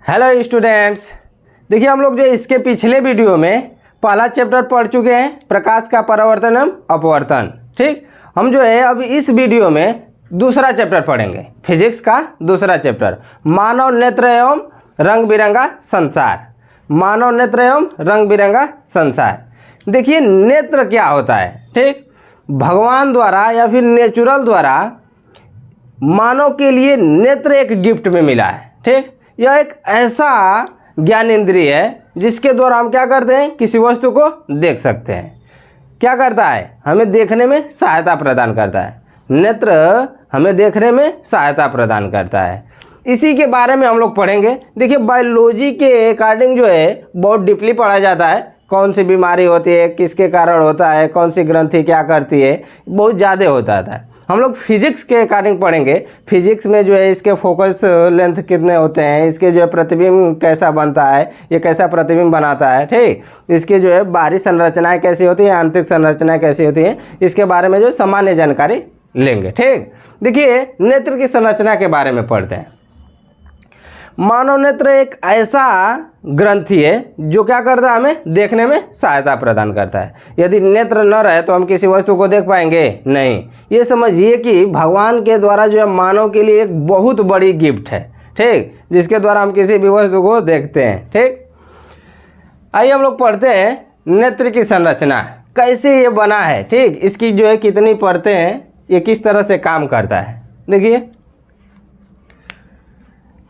Hello students, देखिए हम लोग जो इसके पिछले वीडियो में पहला चैप्टर पढ़ चुके हैं, प्रकाश का परावर्तन एवं अपवर्तन। ठीक, हम जो है अब इस वीडियो में दूसरा चैप्टर पढ़ेंगे, फिजिक्स का दूसरा चैप्टर, मानव नेत्र एवं रंग बिरंगा संसार। मानव नेत्र एवं रंग बिरंगा संसार। देखिए नेत्र क्या होता है। ठीक, भगवान द्वारा या फिर नेचुरल द्वारा मानव के लिए नेत्र एक गिफ्ट में मिला है। ठीक, यह एक ऐसा ज्ञान इंद्रिय है जिसके द्वारा हम क्या करते हैं, किसी वस्तु को देख सकते हैं। क्या करता है, हमें देखने में सहायता प्रदान करता है। नेत्र हमें देखने में सहायता प्रदान करता है। इसी के बारे में हम लोग पढ़ेंगे। देखिए बायोलॉजी के अकॉर्डिंग जो है बहुत डीपली पढ़ा जाता है, कौन सी बीमारी होती है, किसके कारण होता है, कौन सी ग्रंथि क्या करती है, बहुत ज़्यादा होता है। हम लोग फिजिक्स के अकॉर्डिंग पढ़ेंगे। फिजिक्स में जो है इसके फोकस लेंथ कितने होते हैं, इसके जो है प्रतिबिंब कैसा बनता है, ये कैसा प्रतिबिंब बनाता है। ठीक, इसकी जो है बाहरी संरचनाएं कैसी होती हैं, आंतरिक संरचनाएं कैसी होती हैं, इसके बारे में जो सामान्य जानकारी लेंगे। ठीक, देखिए नेत्र की संरचना के बारे में पढ़ते हैं। मानव नेत्र एक ऐसा ग्रंथि है जो क्या करता है, हमें देखने में सहायता प्रदान करता है। यदि नेत्र न रहे तो हम किसी वस्तु को देख पाएंगे नहीं। ये समझिए कि भगवान के द्वारा जो है मानव के लिए एक बहुत बड़ी गिफ्ट है। ठीक, जिसके द्वारा हम किसी भी वस्तु को देखते हैं। ठीक, आइए हम लोग पढ़ते हैं नेत्र की संरचना कैसे ये बना है। ठीक, इसकी जो है कितनी परतें हैं, ये किस तरह से काम करता है। देखिए,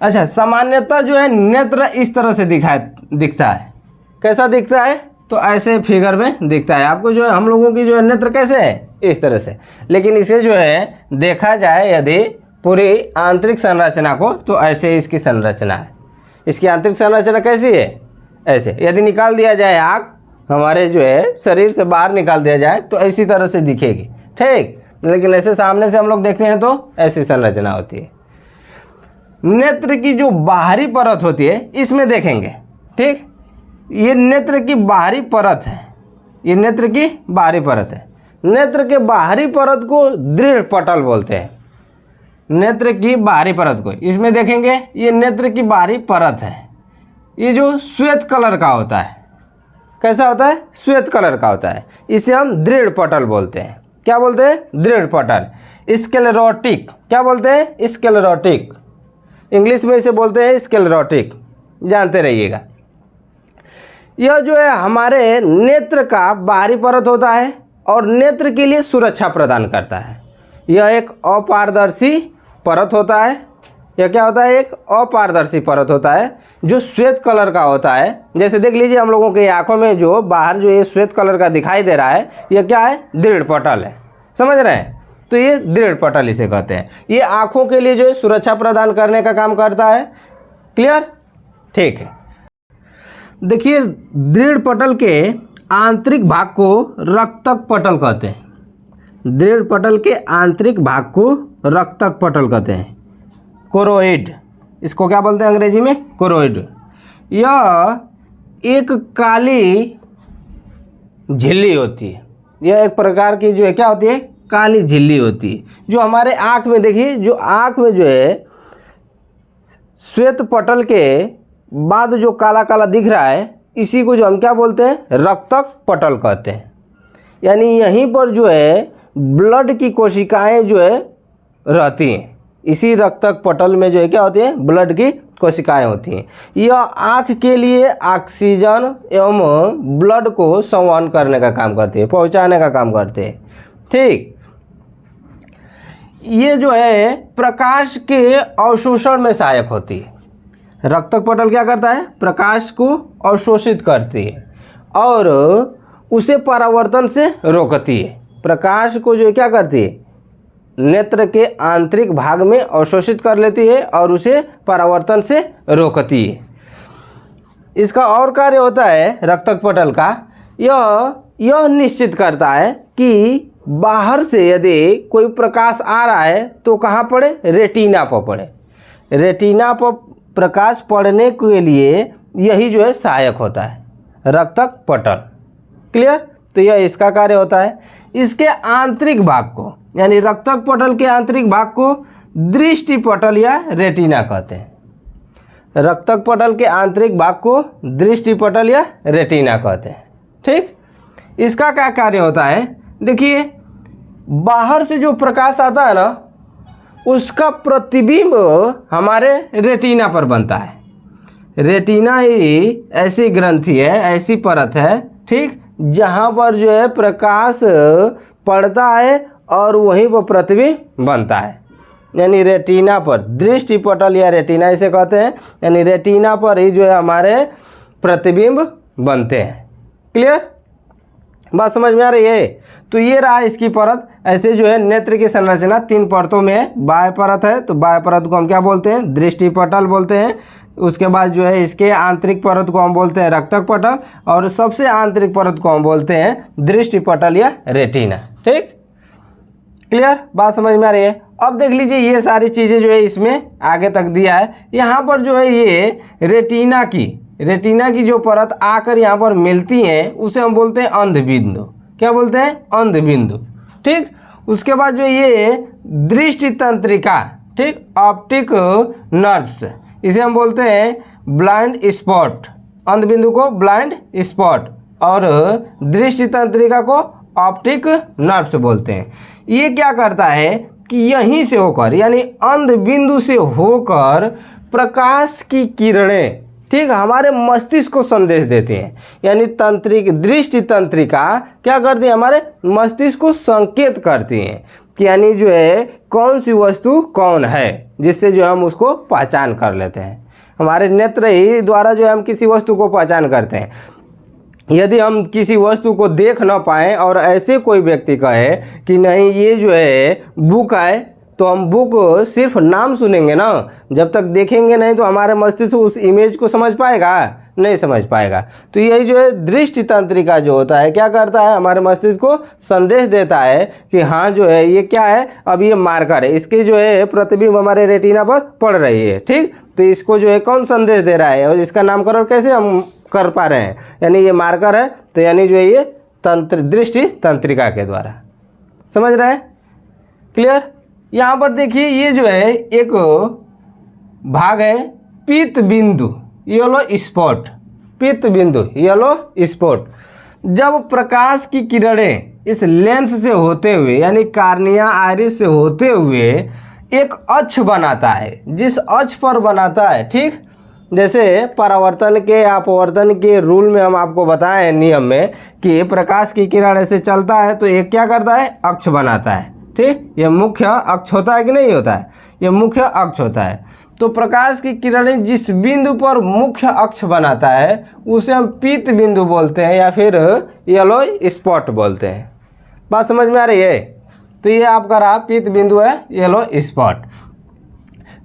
अच्छा, सामान्यतः जो है नेत्र इस तरह से दिखता है। कैसा दिखता है, तो ऐसे फिगर में दिखता है आपको। जो है हम लोगों की जो है नेत्र कैसे है, इस तरह से। लेकिन इसे जो है देखा जाए यदि पूरी आंतरिक संरचना को, तो ऐसे इसकी संरचना है। इसकी आंतरिक संरचना कैसी है, ऐसे। यदि निकाल दिया जाए आँख हमारे जो है शरीर से बाहर निकाल दिया जाए तो ऐसी तरह से दिखेगी। ठीक, लेकिन ऐसे सामने से हम लोग देखते हैं तो ऐसी संरचना होती है। नेत्र की जो बाहरी परत होती है इसमें देखेंगे। ठीक, ये नेत्र की बाहरी परत है, ये नेत्र की बाहरी परत है। नेत्र के बाहरी परत को दृढ़ पटल बोलते हैं। नेत्र की बाहरी परत को इसमें देखेंगे, ये नेत्र की बाहरी परत है। ये जो श्वेत कलर का होता है, कैसा होता है, श्वेत कलर का होता है। इसे हम दृढ़ पटल बोलते हैं। क्या बोलते हैं, दृढ़ पटल। स्क्लेरोटिक, क्या बोलते हैं, स्क्लेरोटिक। इंग्लिश में इसे बोलते हैं स्क्लेरोटिक, जानते रहिएगा। यह जो है हमारे नेत्र का बाहरी परत होता है और नेत्र के लिए सुरक्षा प्रदान करता है। यह एक अपारदर्शी परत होता है। यह क्या होता है, एक अपारदर्शी परत होता है जो श्वेत कलर का होता है। जैसे देख लीजिए हम लोगों के आंखों में जो बाहर जो ये श्वेत कलर का दिखाई दे रहा है, यह क्या है, दृढ़ पटल है। समझ रहे हैं, तो ये दृढ़ पटल इसे कहते हैं। ये आंखों के लिए जो है सुरक्षा प्रदान करने का काम करता है। क्लियर, ठीक है। देखिए दृढ़ पटल के आंतरिक भाग को रक्तक पटल कहते हैं। दृढ़ पटल के आंतरिक भाग को रक्तक पटल कहते हैं, कोरोइड। इसको क्या बोलते हैं अंग्रेजी में, कोरोइड। यह एक काली झिल्ली होती है। यह एक प्रकार की जो है क्या होती है, काली झिल्ली होती है, जो हमारे आँख में, देखिए जो आँख में जो है श्वेत पटल के बाद जो काला काला दिख रहा है, इसी को जो हम क्या बोलते हैं, रक्तक पटल कहते हैं। यानी यहीं पर जो है ब्लड की कोशिकाएं जो है रहती हैं। इसी रक्तक पटल में जो है क्या होती है, ब्लड की कोशिकाएं होती हैं। यह आँख के लिए ऑक्सीजन एवं ब्लड को संवहन करने का काम करती है, पहुंचाने का काम करते हैं। ठीक, ये जो है प्रकाश के अवशोषण में सहायक होती है। रक्तक पटल क्या करता है, प्रकाश को अवशोषित करती है और उसे परावर्तन से रोकती है। प्रकाश को जो क्या करती है, नेत्र के आंतरिक भाग में अवशोषित कर लेती है और उसे परावर्तन से रोकती है। इसका और कार्य होता है रक्तक पटल का, यह निश्चित करता है कि बाहर से यदि कोई प्रकाश आ रहा है तो कहाँ पड़े, रेटिना पर पड़े। रेटिना पर प्रकाश पड़ने के लिए यही जो है सहायक होता है, रक्तक पटल। क्लियर, तो यह इसका कार्य होता है। इसके आंतरिक भाग को, यानी रक्तक पटल के आंतरिक भाग को दृष्टि पटल या रेटिना कहते हैं। रक्तक पटल के आंतरिक भाग को दृष्टि पटल या रेटिना कहते हैं। ठीक, इसका क्या कार्य होता है, देखिए बाहर से जो प्रकाश आता है ना उसका प्रतिबिंब हमारे रेटिना पर बनता है। रेटिना ही ऐसी ग्रंथि है, ऐसी परत है, ठीक, जहाँ पर जो है प्रकाश पड़ता है और वहीं पर प्रतिबिंब बनता है। यानी रेटिना पर, दृष्टि पटल या रेटिना इसे कहते हैं, यानी रेटिना पर ही जो है हमारे प्रतिबिंब बनते हैं। क्लियर, बात समझ में आ रही है। तो ये रहा इसकी परत। ऐसे जो है नेत्र की संरचना 3 परतों में है। बाह्य परत है तो बाह्य परत को हम क्या बोलते हैं, दृष्टि पटल बोलते हैं। उसके बाद जो है इसके आंतरिक परत को हम बोलते हैं रक्तक पटल, और सबसे आंतरिक परत को हम बोलते हैं दृष्टि पटल या रेटिना। ठीक, क्लियर, बात समझ में आ रही है। अब देख लीजिए ये सारी चीज़ें जो है इसमें आगे तक दिया है। यहाँ पर जो है ये रेटिना की जो परत आकर यहाँ पर मिलती हैं उसे हम बोलते हैं अंधबिंदु। क्या बोलते हैं, अंधबिंदु। ठीक, उसके बाद जो ये दृष्टि तंत्रिका, ठीक, ऑप्टिक नर्व्स, इसे हम बोलते हैं ब्लाइंड स्पॉट। अंधबिंदु को ब्लाइंड स्पॉट और दृष्टि तंत्रिका को ऑप्टिक नर्व्स बोलते हैं। ये क्या करता है कि यहीं से होकर, यानी अंधबिंदु से होकर प्रकाश की किरणें, ठीक, हमारे मस्तिष्क को संदेश देते हैं। यानी दृष्टि तंत्रिका क्या करती है, हमारे मस्तिष्क को संकेत करती हैं कि यानी जो है कौन सी वस्तु कौन है, जिससे जो हम उसको पहचान कर लेते हैं। हमारे नेत्र ही द्वारा जो है हम किसी वस्तु को पहचान करते हैं। यदि हम किसी वस्तु को देख ना पाएँ और ऐसे कोई व्यक्ति कहे कि नहीं ये जो है बुक है, तो हम बुक सिर्फ नाम सुनेंगे ना, जब तक देखेंगे नहीं तो हमारे मस्तिष्क उस इमेज को समझ पाएगा, नहीं समझ पाएगा। तो यही जो है दृष्टि तंत्रिका जो होता है क्या करता है, हमारे मस्तिष्क को संदेश देता है कि हाँ जो है ये क्या है, अब ये मार्कर है, इसके जो है प्रतिबिंब हमारे रेटिना पर पड़ रही है। ठीक, तो इसको जो है कौन संदेश दे रहा है और इसका नामकरण कैसे हम कर पा रहे हैं, यानी ये मार्कर है, तो यानी जो है ये दृष्टि तंत्रिका के द्वारा। समझ रहे हैं, क्लियर। यहाँ पर देखिए ये जो है एक भाग है पीत बिंदु, येलो स्पॉट, पीत बिंदु येलो स्पॉट। जब प्रकाश की किरणें इस लेंस से होते हुए यानी कार्निया आइरिस से होते हुए एक अक्ष बनाता है, जिस अक्ष पर बनाता है, ठीक, जैसे परावर्तन के अपवर्तन के रूल में हम आपको बताए हैं नियम में कि प्रकाश की किरण ऐसे चलता है तो एक क्या करता है, अक्ष बनाता है। ठीक, ये मुख्य अक्ष होता है कि नहीं होता है, ये मुख्य अक्ष होता है। तो प्रकाश की किरणें जिस बिंदु पर मुख्य अक्ष बनाता है उसे हम पीत बिंदु बोलते हैं या फिर येलो स्पॉट बोलते हैं। बात समझ में आ रही है। तो ये आपका रहा पीत बिंदु है, येलो स्पॉट।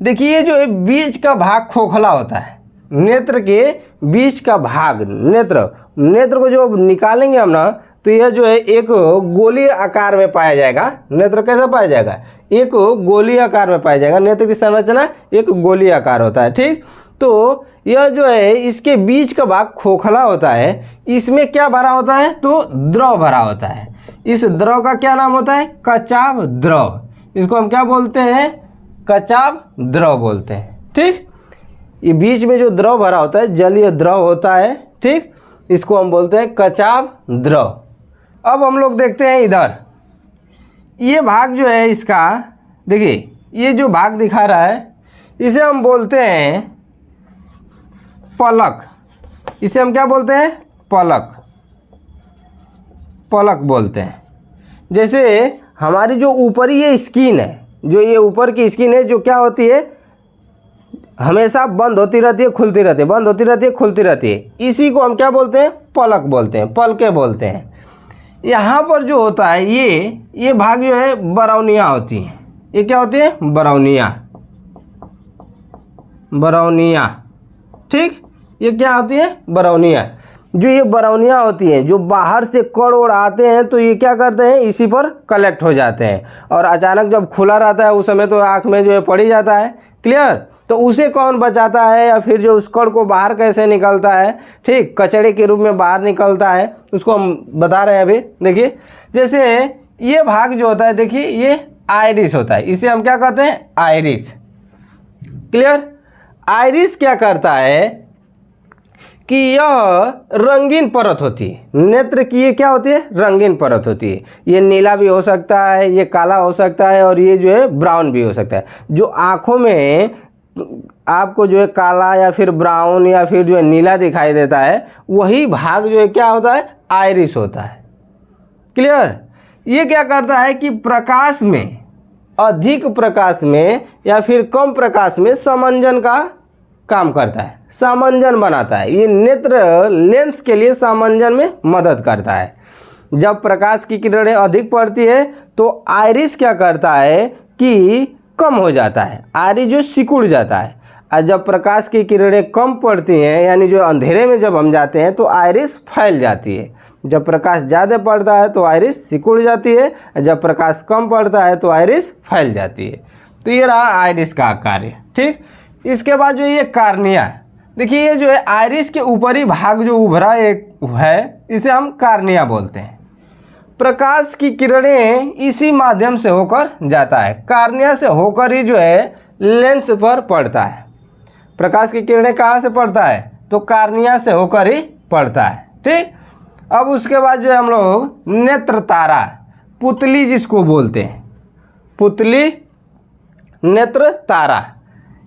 देखिए जो है बीच का भाग खोखला होता है, नेत्र के बीच का भाग, नेत्र को जो निकालेंगे हम ना तो यह जो है एक गोलीय आकार में पाया जाएगा। नेत्र कैसा पाया जाएगा, एक गोलीय आकार में पाया जाएगा। नेत्र की संरचना एक गोलीय आकार होता है। ठीक, तो यह जो है इसके बीच का भाग खोखला होता है। इसमें क्या भरा होता है, तो द्रव भरा होता है। इस द्रव का क्या नाम होता है, कचाव द्रव। इसको हम क्या बोलते हैं, कचाव द्रव बोलते हैं। ठीक, ये बीच में जो द्रव भरा होता है जलीय द्रव होता है। ठीक, इसको हम बोलते हैं कचाव द्रव। अब हम लोग देखते हैं इधर, ये भाग जो है इसका, देखिए ये जो भाग दिखा रहा है इसे हम बोलते हैं पलक। इसे हम क्या बोलते हैं, पलक, पलक बोलते हैं। जैसे हमारी जो ऊपरी ये स्किन है, जो ये ऊपर की स्किन है जो क्या होती है, हमेशा बंद होती रहती है, खुलती रहती है, बंद होती रहती है, खुलती रहती है। इसी को हम क्या बोलते हैं, पलक बोलते हैं, पलकें बोलते हैं। यहाँ पर जो होता है ये भाग जो है बरौनियाँ होती हैं। ये क्या होती है, बरौनियाँ, बरौनियाँ। ठीक, ये क्या होती है, बरौनियाँ। जो ये बरौनियाँ होती हैं, जो बाहर से कण ओड़ आते हैं तो ये क्या करते हैं, इसी पर कलेक्ट हो जाते हैं और अचानक जब खुला रहता है उस समय तो आँख में जो है पड़ ही जाता है। क्लियर, तो उसे कौन बचाता है या फिर जो उस कण को बाहर कैसे निकलता है, ठीक, कचड़े के रूप में बाहर निकलता है, उसको हम बता रहे हैं अभी। देखिए जैसे ये भाग जो होता है, देखिए ये आइरिस होता है, इसे हम क्या कहते हैं, आइरिस। क्लियर, आइरिस क्या करता है कि यह रंगीन परत होती है। नेत्र की ये क्या होती है? रंगीन परत होती है। ये नीला भी हो सकता है, ये काला हो सकता है, और ये जो है ब्राउन भी हो सकता है। जो आँखों में आपको जो है काला या फिर ब्राउन या फिर जो है नीला दिखाई देता है, वही भाग जो है क्या होता है? आइरिस होता है। क्लियर? ये क्या करता है कि प्रकाश में, अधिक प्रकाश में या फिर कम प्रकाश में सामंजन का काम करता है, सामंजन बनाता है। ये नेत्र लेंस के लिए सामंजन में मदद करता है। जब प्रकाश की किरणें अधिक पड़ती है तो आइरिस क्या करता है कि कम हो जाता है, आइरिस जो सिकुड़ जाता है। और जब प्रकाश की किरणें कम पड़ती हैं, यानी जो अंधेरे में जब हम जाते हैं, तो आइरिस फैल जाती है। जब प्रकाश ज़्यादा पड़ता है तो आइरिस सिकुड़ जाती है, जब प्रकाश कम पड़ता है तो आइरिस फैल जाती है। तो ये रहा आइरिस का कार्य। ठीक, इसके बाद जो ये कार्निया, देखिए ये जो है आइरिस के ऊपरी भाग जो उभरा एक है, इसे हम कार्निया बोलते हैं। प्रकाश की किरणें इसी माध्यम से होकर जाता है, कार्निया से होकर ही जो है लेंस पर पड़ता है। प्रकाश की किरणें कहाँ से पड़ता है? तो कार्निया से होकर ही पड़ता है। ठीक, अब उसके बाद जो है हम लोग नेत्र तारा, पुतली जिसको बोलते हैं, पुतली नेत्र तारा,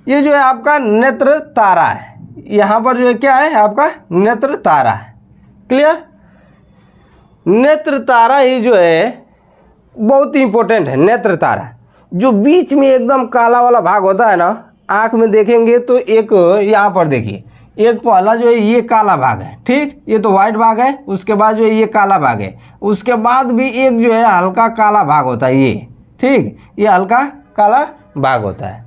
ये जो है आपका नेत्र तारा है। यहाँ पर जो है क्या है? आपका नेत्र तारा है। क्लियर? नेत्र तारा ही जो है बहुत ही इंपॉर्टेंट है। नेत्र तारा जो बीच में एकदम काला वाला भाग होता है ना, आँख में देखेंगे तो एक यहाँ पर देखिए, एक पहला जो है ये काला भाग है। ठीक, ये तो वाइट भाग है, उसके बाद जो है ये काला भाग है, उसके बाद भी एक जो है हल्का काला भाग होता है ये। ठीक, ये हल्का काला भाग होता है,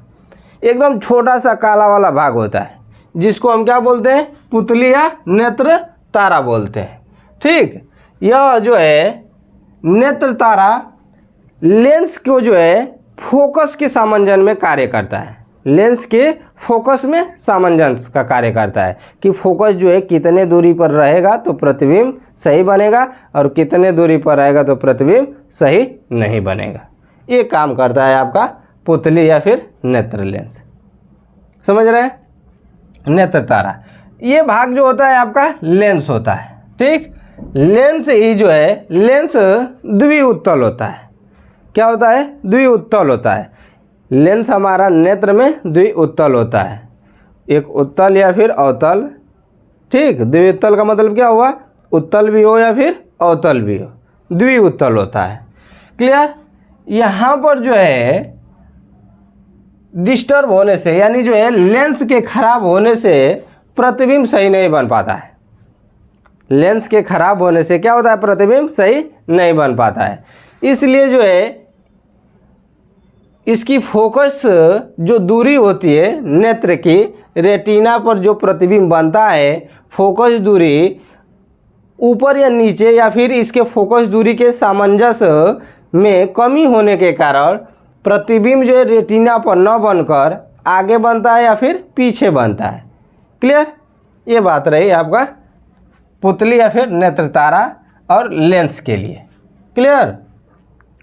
एकदम छोटा सा काला वाला भाग होता है, जिसको हम क्या बोलते हैं? पुतली या नेत्र तारा बोलते हैं। ठीक, यह जो है नेत्र तारा लेंस को जो है फोकस के सामंजन में कार्य करता है। लेंस के फोकस में सामंजस्य का कार्य करता है कि फोकस जो है कितने दूरी पर रहेगा तो प्रतिबिंब सही बनेगा, और कितने दूरी पर रहेगा तो प्रतिबिंब सही नहीं बनेगा। ये काम करता है आपका पुतली या फिर नेत्र लेंस। समझ रहे हैं? नेत्र तारा ये भाग जो होता है आपका लेंस होता है। ठीक, लेंस ही जो है, लेंस द्विउत्तल होता है। क्या होता है? द्विउत्तल होता है। लेंस हमारा नेत्र में द्विउत्तल होता है, एक उत्तल या फिर अवतल। ठीक, द्विउत्तल का मतलब क्या हुआ? उत्तल भी हो या फिर अवतल भी हो, द्विउत्तल होता है। क्लियर? यहाँ पर जो है डिस्टर्ब होने से, यानी जो है लेंस के खराब होने से प्रतिबिंब सही नहीं बन पाता है। लेंस के खराब होने से क्या होता है? प्रतिबिंब सही नहीं बन पाता है। इसलिए जो है इसकी फोकस जो दूरी होती है नेत्र की, रेटिना पर जो प्रतिबिंब बनता है, फोकस दूरी ऊपर या नीचे या फिर इसके फोकस दूरी के सामंजस्य में कमी होने के कारण प्रतिबिंब जो है रेटिना पर न बनकर आगे बनता है या फिर पीछे बनता है। क्लियर? ये बात रही आपका पुतली या फिर नेत्र तारा और लेंस के लिए। क्लियर?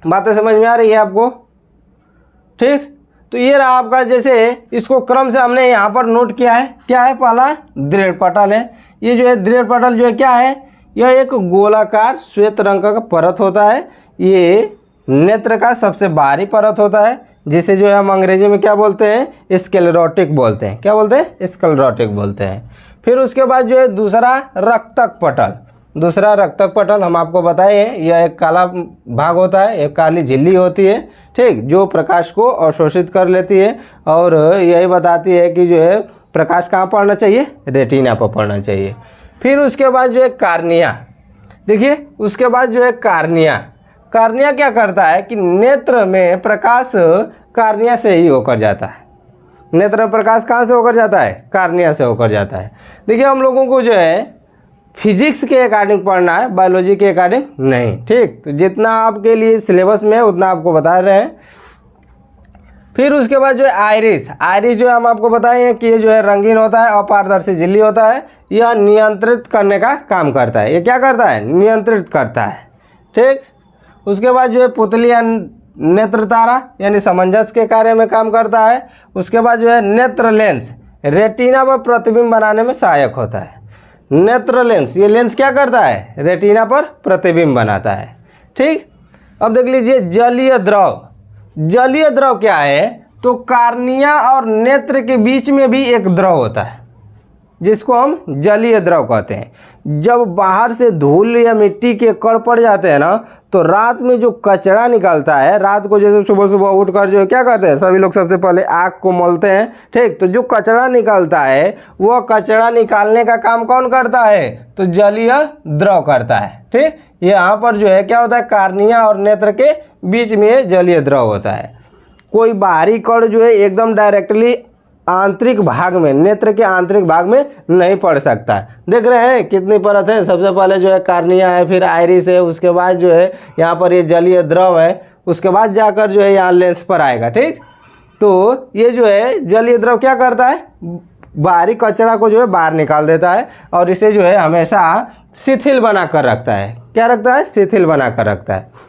बातें समझ में आ रही है आपको? ठीक, तो ये रहा आपका, जैसे इसको क्रम से हमने यहाँ पर नोट किया है। क्या है? पहला दृढ़ पटल है। ये जो है दृढ़ पटल जो है क्या है? यह एक गोलाकार श्वेत रंग का परत होता है। ये नेत्र का सबसे बाहरी परत होता है, जिसे जो है हम अंग्रेजी में क्या बोलते हैं? स्क्लेरोटिक बोलते हैं। क्या बोलते हैं? स्क्लेरोटिक बोलते हैं। फिर उसके बाद जो है दूसरा रक्तक पटल। दूसरा रक्तक पटल हम आपको बताए हैं, यह एक काला भाग होता है, एक काली झिल्ली होती है। ठीक, जो प्रकाश को अवशोषित कर लेती है और यही बताती है कि जो है प्रकाश कहाँ पड़ना चाहिए? रेटिना पर पड़ना चाहिए। फिर उसके बाद जो है कार्निया। देखिए, उसके बाद जो है कार्निया। कार्निया क्या करता है कि नेत्र में प्रकाश कार्निया से ही होकर जाता है। नेत्र में प्रकाश कहाँ से होकर जाता है? कार्निया से होकर जाता है। देखिए, हम लोगों को जो है फिजिक्स के अकॉर्डिंग पढ़ना है, बायोलॉजी के अकॉर्डिंग नहीं। ठीक, तो जितना आपके लिए सिलेबस में है उतना आपको बता रहे हैं। फिर उसके बाद जो है आइरिस। आइरिस जो हम आपको बताए हैं कि ये जो है रंगीन होता है, अपारदर्शी झिल्ली होता है। यह नियंत्रित करने का काम करता है। ये क्या करता है? नियंत्रित करता है। ठीक, उसके बाद जो है पुतली या नेत्र तारा, यानी सामंजस्य के कार्य में काम करता है। उसके बाद जो है नेत्र लेंस। रेटिना पर प्रतिबिंब बनाने में सहायक होता है। नेत्र लेंस, ये लेंस क्या करता है? रेटिना पर प्रतिबिंब बनाता है। ठीक, अब देख लीजिए जलीय द्रव। जलीय द्रव क्या है? तो कार्निया और नेत्र के बीच में भी एक द्रव होता है जिसको हम जलीय द्रव कहते हैं। जब बाहर से धूल या मिट्टी के कण पड़ जाते हैं ना, तो रात में जो कचरा निकलता है, रात को जैसे सुबह सुबह उठकर जो क्या करते हैं सभी लोग, सबसे पहले आँख को मलते हैं। ठीक, तो जो कचरा निकलता है वो कचरा निकालने का काम कौन करता है? तो जलीय द्रव करता है। ठीक, यहाँ पर जो है क्या होता है? कार्निया और नेत्र के बीच में जलीय द्रव होता है। कोई बाहरी कण जो है एकदम डायरेक्टली आंतरिक भाग में, नेत्र के आंतरिक भाग में नहीं पड़ सकता। देख रहे हैं कितनी परत है? सबसे पहले जो है कार्निया है, फिर आइरिस है, उसके बाद जो है यहाँ पर ये जलीय द्रव है, उसके बाद जाकर जो है यहाँ लेंस पर आएगा। ठीक, तो ये जो है जलीय द्रव क्या करता है? बाहरी कचरा को जो है बाहर निकाल देता है और इसे जो है हमेशा शिथिल बना कर रखता है। क्या रखता है? शिथिल बना कर रखता है।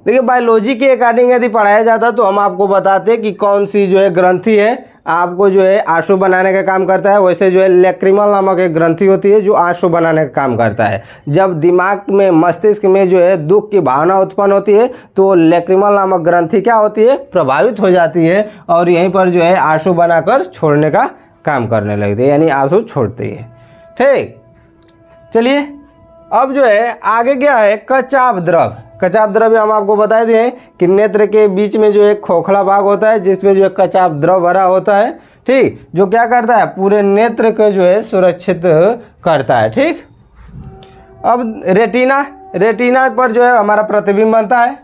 देखिए बायोलॉजी के अकॉर्डिंग यदि पढ़ाया जाता तो हम आपको बताते कि कौन सी जो है ग्रंथि है आपको जो है आंसू बनाने का काम करता है। वैसे जो है लैक्रिमल नामक एक ग्रंथि होती है जो आंसू बनाने का काम करता है। जब दिमाग में, मस्तिष्क में जो है दुख की भावना उत्पन्न होती है तो लैक्रिमल नामक ग्रंथि क्या होती है? प्रभावित हो जाती है और यहीं पर जो है आंसू बनाकर छोड़ने का काम करने लगती है, यानी आंसू छोड़ती है। ठीक, चलिए अब जो है आगे क्या है? कचाप द्रव। कचाप द्रव हम आपको बता दिए कि नेत्र के बीच में जो एक खोखला भाग होता है जिसमें जो है कचाप द्रव भरा होता है। ठीक, जो क्या करता है? पूरे नेत्र को जो है सुरक्षित करता है। ठीक, अब रेटिना, रेटिना पर जो है हमारा प्रतिबिंब बनता है।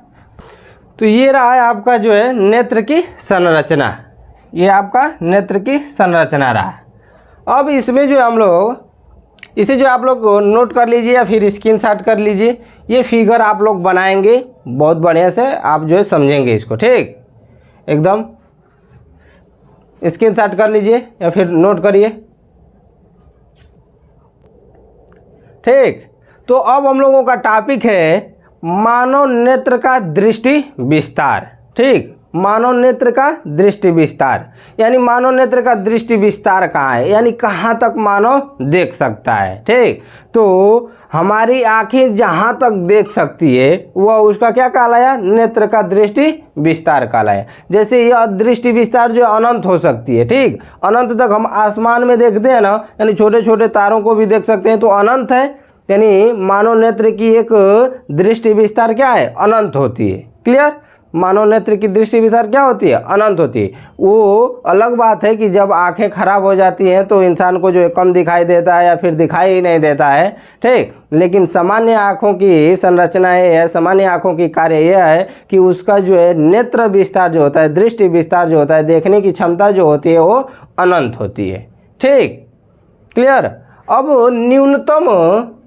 तो ये रहा है आपका जो है नेत्र की संरचना, ये आपका नेत्र की संरचना रहा। अब इसमें जो हम लोग इसे जो आप लोग नोट कर लीजिए या फिर स्क्रीनशॉट कर लीजिए। ये फिगर आप लोग बनाएंगे बहुत बढ़िया से, आप जो है समझेंगे इसको। ठीक, एकदम स्क्रीनशॉट कर लीजिए या फिर नोट करिए। ठीक, तो अब हम लोगों का टॉपिक है मानव नेत्र का दृष्टि विस्तार। ठीक, मानव नेत्र का दृष्टि विस्तार, यानी मानव नेत्र का दृष्टि विस्तार कहाँ है, यानी कहाँ तक मानव देख सकता है। ठीक, तो हमारी आंखें जहाँ तक देख सकती है वह उसका क्या कहलाया? नेत्र का दृष्टि विस्तार कहलाया। जैसे यह दृष्टि विस्तार जो अनंत हो सकती है। ठीक, अनंत तक हम आसमान में देखते हैं ना, यानी छोटे छोटे तारों को भी देख सकते हैं, तो अनंत है, यानी मानव नेत्र की एक दृष्टि विस्तार क्या है? अनंत होती है। क्लियर? मानव नेत्र की दृष्टि विस्तार क्या होती है? अनंत होती है। वो अलग बात है कि जब आंखें खराब हो जाती हैं तो इंसान को जो है कम दिखाई देता है या फिर दिखाई ही नहीं देता है। ठीक, लेकिन सामान्य आँखों की संरचना ये है, सामान्य आँखों की कार्य यह है कि उसका जो है नेत्र विस्तार जो होता है, दृष्टि विस्तार जो होता है, देखने की क्षमता जो होती है वो अनंत होती है। ठीक, क्लियर? अब न्यूनतम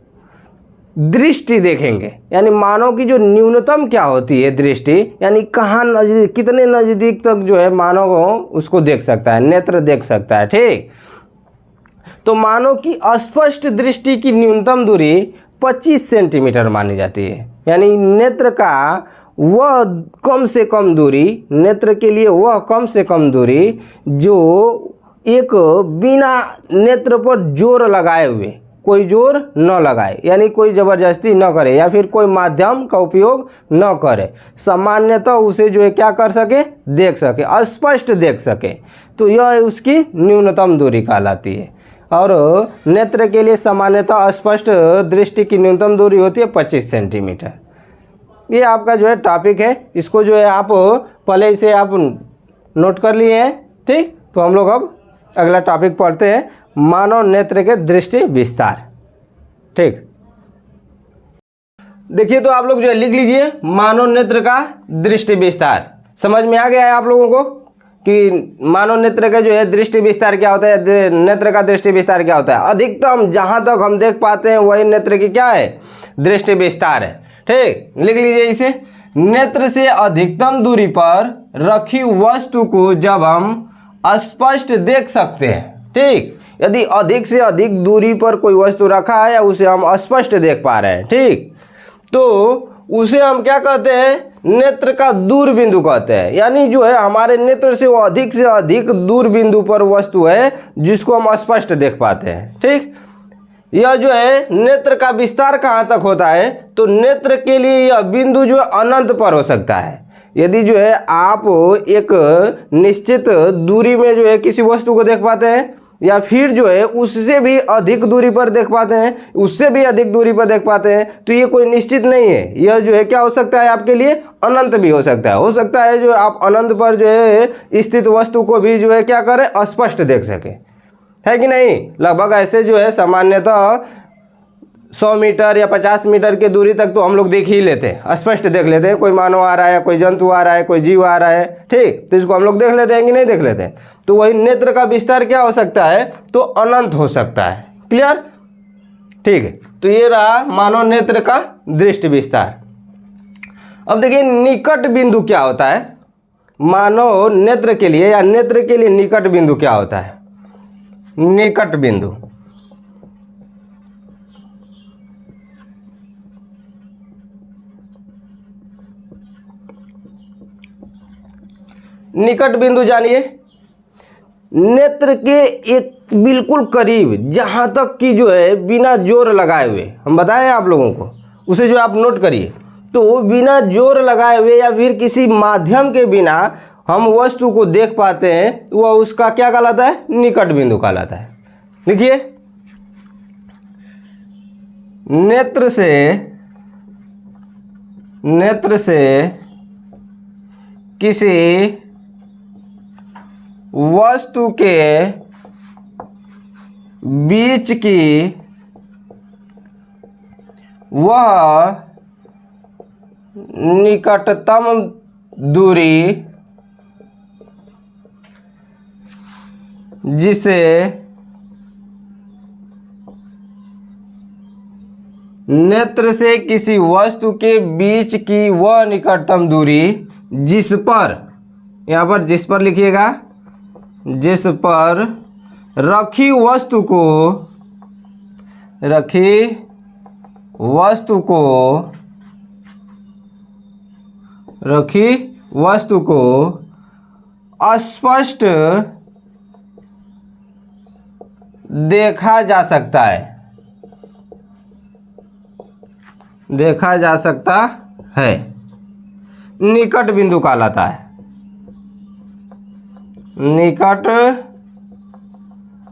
दृष्टि देखेंगे, यानी मानव की जो न्यूनतम क्या होती है दृष्टि, यानी कहाँ नजदीक, कितने नज़दीक तक जो है मानव उसको देख सकता है, नेत्र देख सकता है। ठीक, तो मानव की अस्पष्ट दृष्टि की न्यूनतम दूरी 25 सेंटीमीटर मानी जाती है। यानी नेत्र का वह कम से कम दूरी, नेत्र के लिए वह कम से कम दूरी जो एक बिना नेत्र पर जोर लगाए हुए, कोई जोर न लगाए, यानी कोई ज़बरदस्ती न करे या फिर कोई माध्यम का उपयोग न करे, सामान्यतः उसे जो है क्या कर सके? देख सके, स्पष्ट देख सके, तो यह उसकी न्यूनतम दूरी कहलाती है। और नेत्र के लिए सामान्यतः स्पष्ट दृष्टि की न्यूनतम दूरी होती है 25 सेंटीमीटर। ये आपका जो है टॉपिक है, इसको जो है आप पहले इसे आप नोट कर लिए हैं। ठीक, तो हम लोग अब अगला टॉपिक पढ़ते हैं, मानव नेत्र के दृष्टि विस्तार। ठीक, देखिए तो आप लोग जो है लिख लीजिए मानव नेत्र का दृष्टि विस्तार। समझ में आ गया है आप लोगों को कि मानव नेत्र का जो है दृष्टि विस्तार क्या होता है, नेत्र का दृष्टि विस्तार क्या होता है? अधिकतम जहां तक हम देख पाते हैं वही नेत्र की क्या है? दृष्टि विस्तार है। ठीक, लिख लीजिए इसे। नेत्र से अधिकतम दूरी पर रखी वस्तु को जब हम स्पष्ट देख सकते हैं। ठीक, यदि अधिक से अधिक दूरी पर कोई वस्तु रखा है या उसे हम स्पष्ट देख पा रहे हैं, ठीक, तो उसे हम क्या कहते हैं, नेत्र का दूर बिंदु कहते हैं। यानी जो है हमारे नेत्र से वो अधिक से अधिक दूर बिंदु पर वस्तु है जिसको हम स्पष्ट देख पाते हैं। ठीक, यह जो है नेत्र का विस्तार कहाँ तक होता है, तो नेत्र के लिए यह बिंदु जो है अनंत पर हो सकता है। यदि जो है आप एक निश्चित दूरी में जो है किसी वस्तु को देख पाते हैं, या फिर जो है उससे भी अधिक दूरी पर देख पाते हैं, उससे भी अधिक दूरी पर देख पाते हैं, तो ये कोई निश्चित नहीं है। यह जो है क्या हो सकता है आपके लिए, अनंत भी हो सकता है जो आप अनंत पर जो है स्थित वस्तु को भी जो है क्या करें, स्पष्ट देख सकें, है कि नहीं। लगभग ऐसे जो है सामान्यतः 100 मीटर या 50 मीटर की दूरी तक तो हम लोग देख ही लेते हैं, स्पष्ट देख लेते हैं। कोई मानव आ रहा है, कोई जंतु आ रहा है, कोई जीव आ रहा है, ठीक, तो इसको हम लोग देख लेते हैं कि नहीं देख लेते हैं। तो वही नेत्र का विस्तार क्या हो सकता है, तो अनंत हो सकता है। क्लियर, ठीक है। तो ये रहा मानव नेत्र का दृष्टि विस्तार। अब देखिए निकट बिंदु क्या होता है। मानव नेत्र के लिए या नेत्र के लिए निकट बिंदु क्या होता है। निकट बिंदु निकट बिंदु जानिए, नेत्र के एक बिल्कुल करीब, जहां तक कि जो है बिना जोर लगाए हुए, हम बताएं आप लोगों को, उसे जो आप नोट करिए। तो बिना जोर लगाए हुए या फिर किसी माध्यम के बिना हम वस्तु को देख पाते हैं, वह उसका क्या कहलाता है, निकट बिंदु कहलाता है। लिखिए, नेत्र से किसी वस्तु के बीच की वह निकटतम दूरी जिसे नेत्र से किसी वस्तु के बीच की वह निकटतम दूरी जिस पर, यहाँ पर जिस पर लिखिएगा, जिस पर रखी वस्तु को स्पष्ट देखा जा सकता है, निकट बिंदु कहलाता है। निकट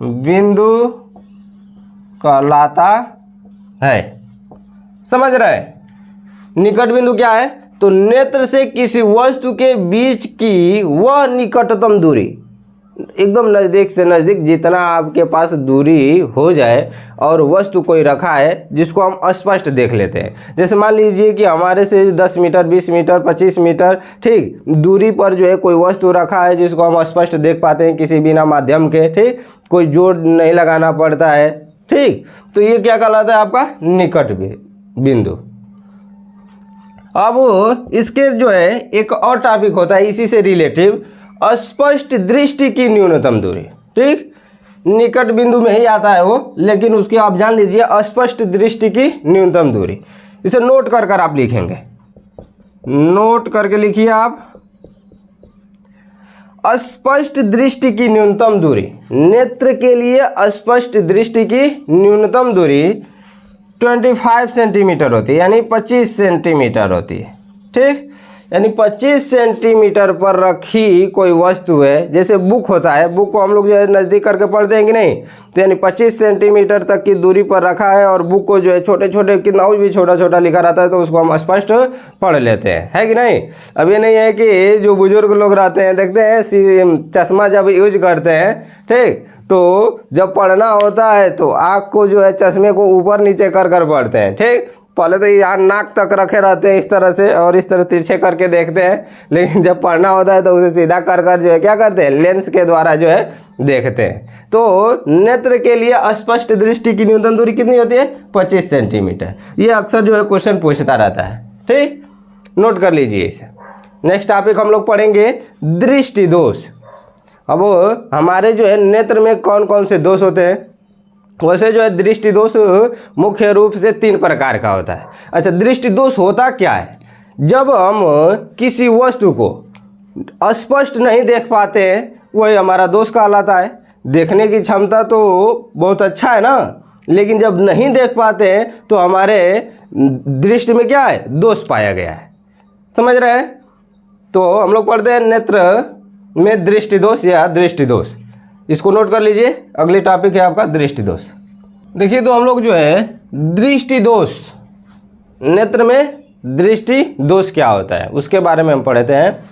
बिंदु कहलाता है। समझ रहे हैं, निकट बिंदु क्या है, तो नेत्र से किसी वस्तु के बीच की वह निकटतम दूरी, एकदम नज़दीक से नज़दीक जितना आपके पास दूरी हो जाए और वस्तु कोई रखा है जिसको हम स्पष्ट देख लेते हैं। जैसे मान लीजिए कि हमारे से 10 मीटर, 20 मीटर, 25 मीटर, ठीक, दूरी पर जो है कोई वस्तु रखा है जिसको हम स्पष्ट देख पाते हैं किसी बिना माध्यम के, ठीक, कोई जोर नहीं लगाना पड़ता है, ठीक। तो ये क्या कहलाता है आपका, निकट बिंदु। अब इसके जो है एक और टॉपिक होता है इसी से रिलेटिव, स्पष्ट दृष्टि की न्यूनतम दूरी, ठीक, निकट बिंदु में ही आता है वो, लेकिन उसकी आप जान लीजिए स्पष्ट दृष्टि की न्यूनतम दूरी। इसे नोट कर आप लिखेंगे, नोट करके लिखिए आप, स्पष्ट दृष्टि की न्यूनतम दूरी, नेत्र के लिए स्पष्ट दृष्टि की न्यूनतम दूरी 25 सेंटीमीटर होती है, यानी 25 सेंटीमीटर होती है, ठीक। यानी 25 सेंटीमीटर पर रखी कोई वस्तु है, जैसे बुक होता है, बुक को हम लोग जो है नज़दीक करके पढ़ते हैं कि नहीं, तो यानी 25 सेंटीमीटर तक की दूरी पर रखा है और बुक को जो है छोटे छोटे, कितना भी छोटा छोटा लिखा रहता है तो उसको हम स्पष्ट पढ़ लेते हैं, है कि नहीं। अब ये नहीं है कि जो बुजुर्ग लोग रहते हैं, देखते हैं चश्मा जब यूज करते हैं, ठीक, तो जब पढ़ना होता है तो आँख को जो है चश्मे को ऊपर नीचे कर पढ़ते हैं, ठीक। पहले तो यहाँ नाक तक रखे रहते हैं इस तरह से और इस तरह तिरछे करके देखते हैं, लेकिन जब पढ़ना होता है तो उसे सीधा कर जो है क्या करते हैं, लेंस के द्वारा जो है देखते हैं। तो नेत्र के लिए स्पष्ट दृष्टि की न्यूनतम दूरी कितनी होती है, 25 सेंटीमीटर। ये अक्सर जो है क्वेश्चन पूछता रहता है, ठीक, नोट कर लीजिए इसे। नेक्स्ट टॉपिक हम लोग पढ़ेंगे दृष्टि दोष। अब हमारे जो है नेत्र में कौन कौन से दोष होते हैं, वैसे जो है दृष्टि दोष मुख्य रूप से 3 प्रकार का होता है। अच्छा, दृष्टि दोष होता क्या है? जब हम किसी वस्तु को स्पष्ट नहीं देख पाते वही हमारा दोष कहलाता है। देखने की क्षमता तो बहुत अच्छा है ना, लेकिन जब नहीं देख पाते तो हमारे दृष्टि में क्या है? दोष पाया गया है। समझ रहे हैं? तो हम लोग पढ़ते हैं नेत्र में दृष्टि दोष या दृष्टि दोष। इसको नोट कर लीजिए, अगली टॉपिक है आपका दृष्टि दोष। देखिए, तो हम लोग जो है दृष्टि दोष, नेत्र में दृष्टि दोष क्या होता है उसके बारे में हम पढ़ते हैं।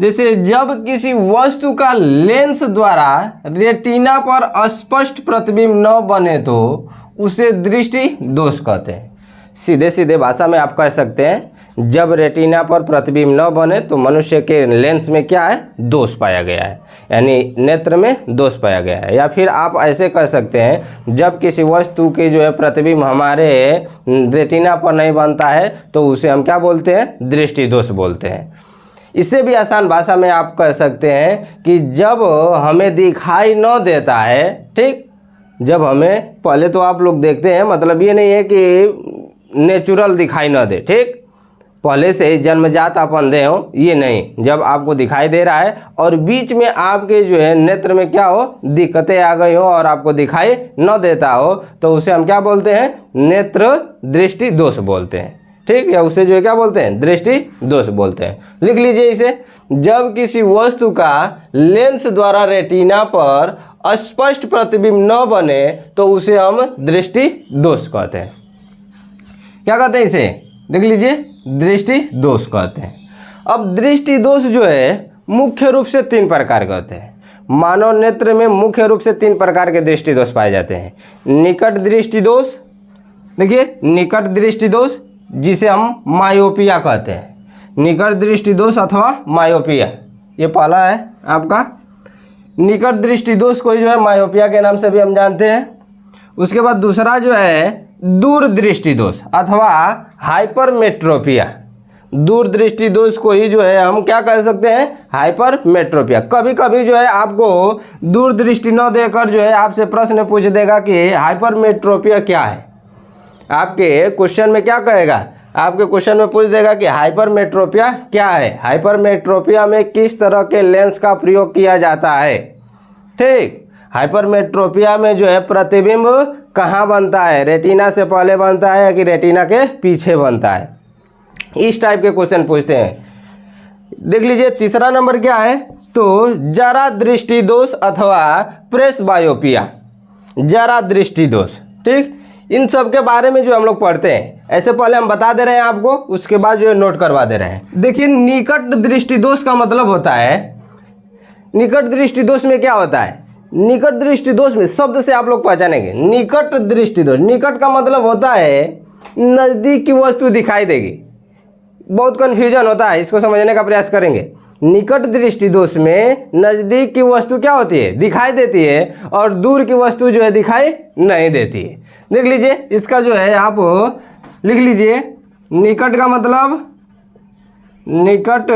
जैसे जब किसी वस्तु का लेंस द्वारा रेटिना पर स्पष्ट प्रतिबिंब न बने तो उसे दृष्टि दोष कहते हैं। सीधे सीधे भाषा में आप कह सकते हैं, जब रेटिना पर प्रतिबिंब न बने तो मनुष्य के लेंस में क्या है? दोष पाया गया है, यानी नेत्र में दोष पाया गया है। या फिर आप ऐसे कह सकते हैं, जब किसी वस्तु के जो है प्रतिबिंब हमारे रेटिना पर नहीं बनता है तो उसे हम क्या बोलते हैं? दृष्टि दोष बोलते हैं। इससे भी आसान भाषा में आप कह सकते हैं कि जब हमें दिखाई न देता है, ठीक, जब हमें, पहले तो आप लोग देखते हैं, मतलब ये नहीं है कि नेचुरल दिखाई न दे, ठीक, पहले से ही जन्मजात आप अंधे हो, ये नहीं, जब आपको दिखाई दे रहा है और बीच में आपके जो है नेत्र में क्या हो? दिक्कतें आ गई हो और आपको दिखाई न देता हो तो उसे हम क्या बोलते हैं? नेत्र दृष्टि दोष बोलते हैं, ठीक, या उसे जो है क्या बोलते हैं? दृष्टि दोष बोलते हैं। लिख लीजिए इसे, जब किसी वस्तु का लेंस द्वारा रेटिना पर स्पष्ट प्रतिबिंब न बने तो उसे हम दृष्टि दोष कहते हैं। क्या कहते हैं इसे? देख लीजिए, दृष्टि दोष कहते हैं। अब दृष्टि दोष जो है मुख्य रूप से 3 प्रकार के होते हैं। मानव नेत्र में मुख्य रूप से 3 प्रकार के दृष्टि दोष पाए जाते हैं। निकट दृष्टि दोष, देखिए निकट दृष्टि दोष जिसे हम मायोपिया कहते हैं, निकट दृष्टि दोष अथवा मायोपिया, ये पहला है आपका। निकट दृष्टि दोष को जो है मायोपिया के नाम से भी हम जानते हैं। उसके बाद दूसरा जो है दूर दृष्टि दोष अथवा हाइपरमेट्रोपिया। दूर दृष्टि दोष को ही जो है हम क्या कह सकते हैं? हाइपरमेट्रोपिया। कभी कभी जो है आपको दूर दृष्टि न देकर जो है आपसे प्रश्न पूछ देगा कि हाइपरमेट्रोपिया क्या है। आपके क्वेश्चन में क्या कहेगा? आपके क्वेश्चन में पूछ देगा कि हाइपरमेट्रोपिया क्या है, हाइपरमेट्रोपिया में किस तरह के लेंस का प्रयोग किया जाता है, ठीक। हाइपरमेट्रोपिया में जो है प्रतिबिंब कहाँ बनता है? रेटिना से पहले बनता है या कि रेटिना के पीछे बनता है? इस टाइप के क्वेश्चन पूछते हैं। देख लीजिए, तीसरा नंबर क्या है? तो जरा दृष्टि दोष अथवा प्रेस बायोपिया, जरा दृष्टि दोष, ठीक। इन सब के बारे में जो हम लोग पढ़ते हैं, ऐसे पहले हम बता दे रहे हैं आपको, उसके बाद जो है नोट करवा दे रहे हैं। देखिए, निकट दृष्टि दोष का मतलब होता है, निकट दृष्टि दोष में क्या होता है? निकट दृष्टि दोष में शब्द से आप लोग पहचानेंगे। निकट दृष्टि दोष, निकट का मतलब होता है नज़दीक की वस्तु दिखाई देगी। बहुत कन्फ्यूजन होता है, इसको समझने का प्रयास करेंगे। निकट दृष्टि दोष में नज़दीक की वस्तु क्या होती है? दिखाई देती है, और दूर की वस्तु जो है दिखाई नहीं देती है। देख लीजिए, इसका जो है आप लिख लीजिए, निकट का मतलब निकट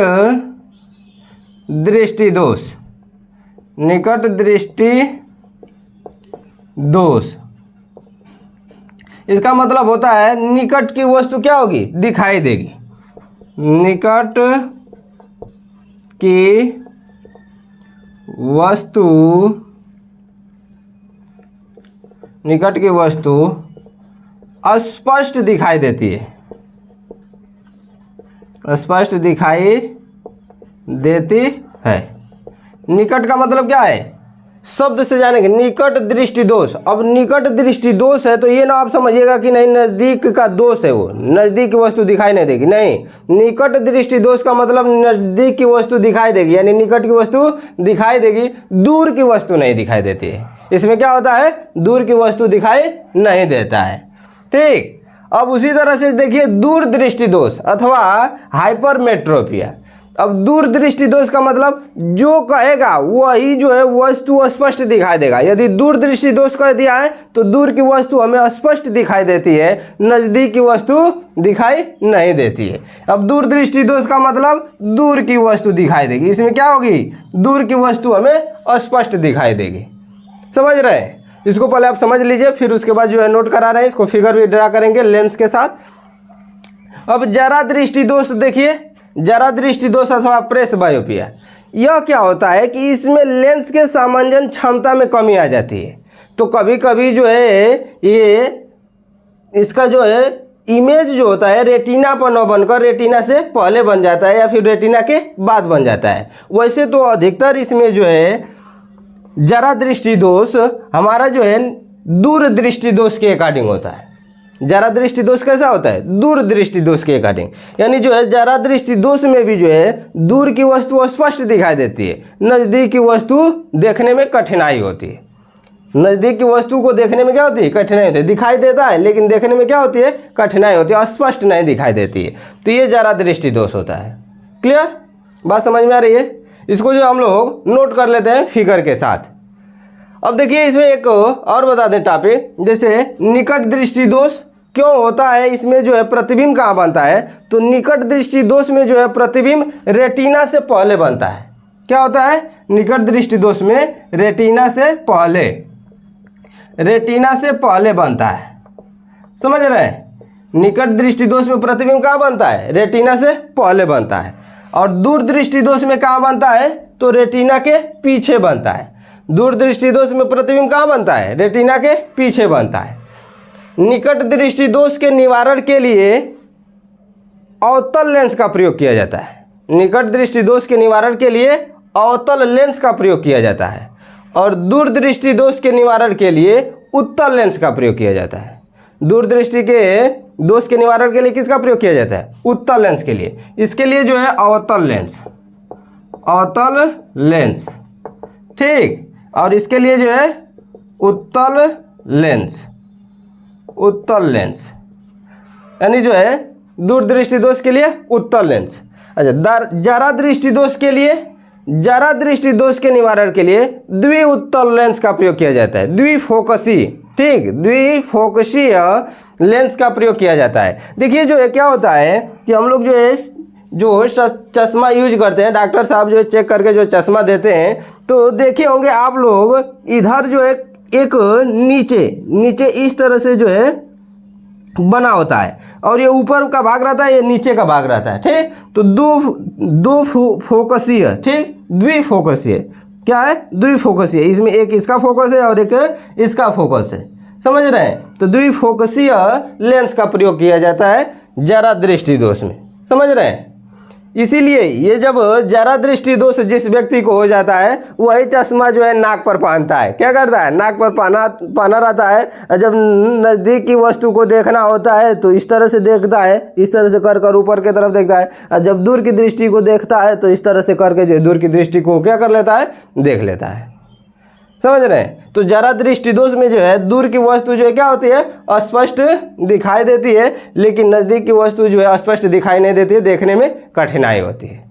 दृष्टि दोष, निकट दृष्टि दोष, इसका मतलब होता है निकट की वस्तु क्या होगी? दिखाई देगी। निकट की वस्तु, निकट की वस्तु स्पष्ट दिखाई देती है, स्पष्ट दिखाई देती है। निकट का मतलब क्या है? शब्द से जानेंगे, निकट दृष्टि दोष। अब निकट दृष्टि दोष है तो ये ना आप समझिएगा कि नहीं नज़दीक का दोष है, वो नज़दीक की वस्तु दिखाई नहीं देगी, नहीं। निकट दृष्टि दोष का मतलब नज़दीक की वस्तु दिखाई देगी, यानी निकट की वस्तु दिखाई देगी, दूर की वस्तु नहीं दिखाई देती है। इसमें क्या होता है? दूर की वस्तु दिखाई नहीं देता है, ठीक। अब उसी तरह से देखिए, दूर दृष्टि दोष अथवा हाइपरमेट्रोपिया। अब दूर दृष्टि दोष का मतलब जो कहेगा वही जो है वस्तु स्पष्ट दिखाई देगा। यदि दूर दृष्टि दोष कह दिया है तो दूर की वस्तु हमें स्पष्ट दिखाई देती है, नज़दीक की वस्तु दिखाई नहीं देती है। अब दूर दृष्टि दोष का मतलब दूर की वस्तु दिखाई देगी। इसमें क्या होगी? दूर की वस्तु हमें स्पष्ट दिखाई देगी। समझ रहे हैं? इसको पहले आप समझ लीजिए, फिर उसके बाद जो है नोट करा रहे हैं, इसको फिगर भी ड्रा करेंगे लेंस के साथ। अब जरा दृष्टि दोष देखिए, जरा दृष्टि दोष अथवा प्रेस बायोपिया, यह क्या होता है कि इसमें लेंस के सामंजन क्षमता में कमी आ जाती है। तो कभी कभी जो है ये इसका जो है इमेज जो होता है रेटिना पर न बनकर रेटिना से पहले बन जाता है या फिर रेटिना के बाद बन जाता है। वैसे तो अधिकतर इसमें जो है जरा दृष्टि दोष हमारा जो है दूर दृष्टि दोष के अकॉर्डिंग होता है। जरा दृष्टि दोष कैसा होता है? दूर दृष्टि दोष के अकॉर्डिंग, यानी जो है जरा दृष्टि दोष में भी जो है दूर की वस्तु स्पष्ट दिखाई देती है, नज़दीक की वस्तु देखने में कठिनाई होती है। नज़दीक की वस्तु को देखने में क्या होती है? कठिनाई होती है। दिखाई देता है लेकिन देखने में क्या होती है? कठिनाई होती है, स्पष्ट नहीं दिखाई देती है। तो ये जरा दृष्टि दोष होता है। क्लियर? बात समझ में आ रही है? इसको जो हम लोग नोट कर लेते हैं फिगर के साथ। अब देखिए इसमें एक और बता दें टॉपिक, जैसे निकट दृष्टि दोष क्यों होता है, इसमें जो है प्रतिबिंब कहाँ बनता है? तो निकट दृष्टि दोष में जो है प्रतिबिंब रेटिना से पहले बनता है। क्या होता है? निकट दृष्टि दोष में रेटिना से पहले बनता है। समझ रहे हैं? निकट दृष्टि दोष में प्रतिबिंब कहाँ बनता है? रेटिना से पहले बनता है। और दूर दृष्टि दोष में कहाँ बनता है? तो रेटिना के पीछे बनता है। दूर दृष्टि दोष में प्रतिबिंब कहाँ बनता है? रेटिना के पीछे बनता है। निकट दृष्टि दोष के निवारण के लिए अवतल लेंस का प्रयोग किया जाता है। निकट दृष्टि दोष के निवारण के लिए अवतल लेंस का प्रयोग किया जाता है। और दूर दृष्टि दोष के निवारण के लिए उत्तल लेंस का प्रयोग किया जाता है। दूर दृष्टि के दोष के निवारण के लिए किसका प्रयोग किया जाता है? उत्तल लेंस के लिए। इसके लिए जो है अवतल लेंस, ठीक। और इसके लिए जो है उत्तल लेंस, यानी जो है दूर दृष्टि दोष के लिए उत्तल लेंस। अच्छा, जरा दृष्टि दोष के लिए, जरा दृष्टि दोष के निवारण के लिए द्विउत्तल लेंस का प्रयोग किया जाता है। द्विफोकसी, ठीक, द्विफोकसीय लेंस का प्रयोग किया जाता है। देखिए जो है क्या होता है कि हम लोग जो चश्मा यूज करते हैं, डॉक्टर साहब जो चेक करके जो चश्मा देते हैं, तो देखे होंगे आप लोग इधर जो है एक नीचे इस तरह से जो है बना होता है और ये ऊपर का भाग रहता है, ये नीचे का भाग रहता है, ठीक। तो दो फोकसीय, ठीक, द्विफोकसीय। क्या है? द्विफोकसीय। इसमें एक इसका फोकस है और एक इसका फोकस है। समझ रहे हैं? तो द्विफोकसीय लेंस का प्रयोग किया जाता है जरा दृष्टि दोष में। समझ रहे हैं? इसीलिए ये जब जरा दृष्टि दोष जिस व्यक्ति को हो जाता है वही चश्मा जो है नाक पर पहनता है। क्या करता है? नाक पर पहना रहता है। जब नज़दीक की वस्तु को देखना होता है तो इस तरह से देखता है, इस तरह से कर ऊपर की तरफ देखता है। और जब दूर की दृष्टि को देखता है तो इस तरह से करके जो दूर की दृष्टि को क्या कर लेता है? देख लेता है। समझ रहे हैं? तो जरा दृष्टि दोष में जो है दूर की वस्तु जो है क्या होती है? अस्पष्ट दिखाई देती है, लेकिन नज़दीक की वस्तु जो है अस्पष्ट दिखाई नहीं देती है, देखने में कठिनाई होती है।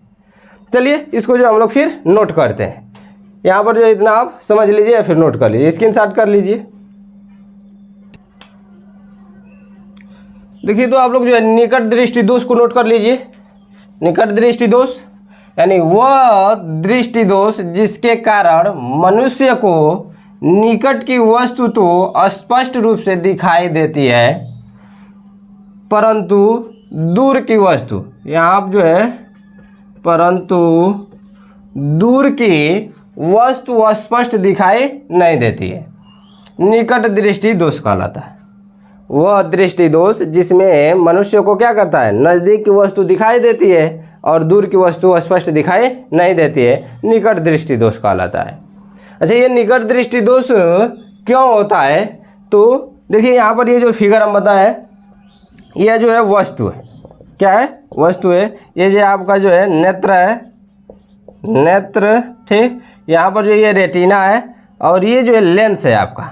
चलिए इसको जो हम लोग फिर नोट करते हैं। यहाँ पर जो इतना आप समझ लीजिए या फिर नोट कर लीजिए, स्क्रीनशॉट कर लीजिए। देखिए तो आप लोग जो है निकट दृष्टि दोष को नोट कर लीजिए। निकट दृष्टि दोष यानी वह दृष्टि दोष जिसके कारण मनुष्य को निकट की वस्तु तो स्पष्ट रूप से दिखाई देती है, परंतु दूर की वस्तु, यहाँ जो है परंतु दूर की वस्तु स्पष्ट दिखाई नहीं देती है, निकट दृष्टि दोष कहलाता है। वह दृष्टि दोष जिसमें मनुष्य को क्या करता है? नज़दीक की वस्तु दिखाई देती है और दूर की वस्तु स्पष्ट दिखाई नहीं देती है, निकट दृष्टि दोष कहलाता है। अच्छा, ये निकट दृष्टि दोष क्यों होता है? तो देखिए यहाँ पर ये जो फिगर हम बताए, यह जो है वस्तु है। क्या है? वस्तु है। ये जो आपका जो है नेत्र है, नेत्र, ठीक। यहाँ पर जो ये रेटिना है और ये जो है लेंस है आपका।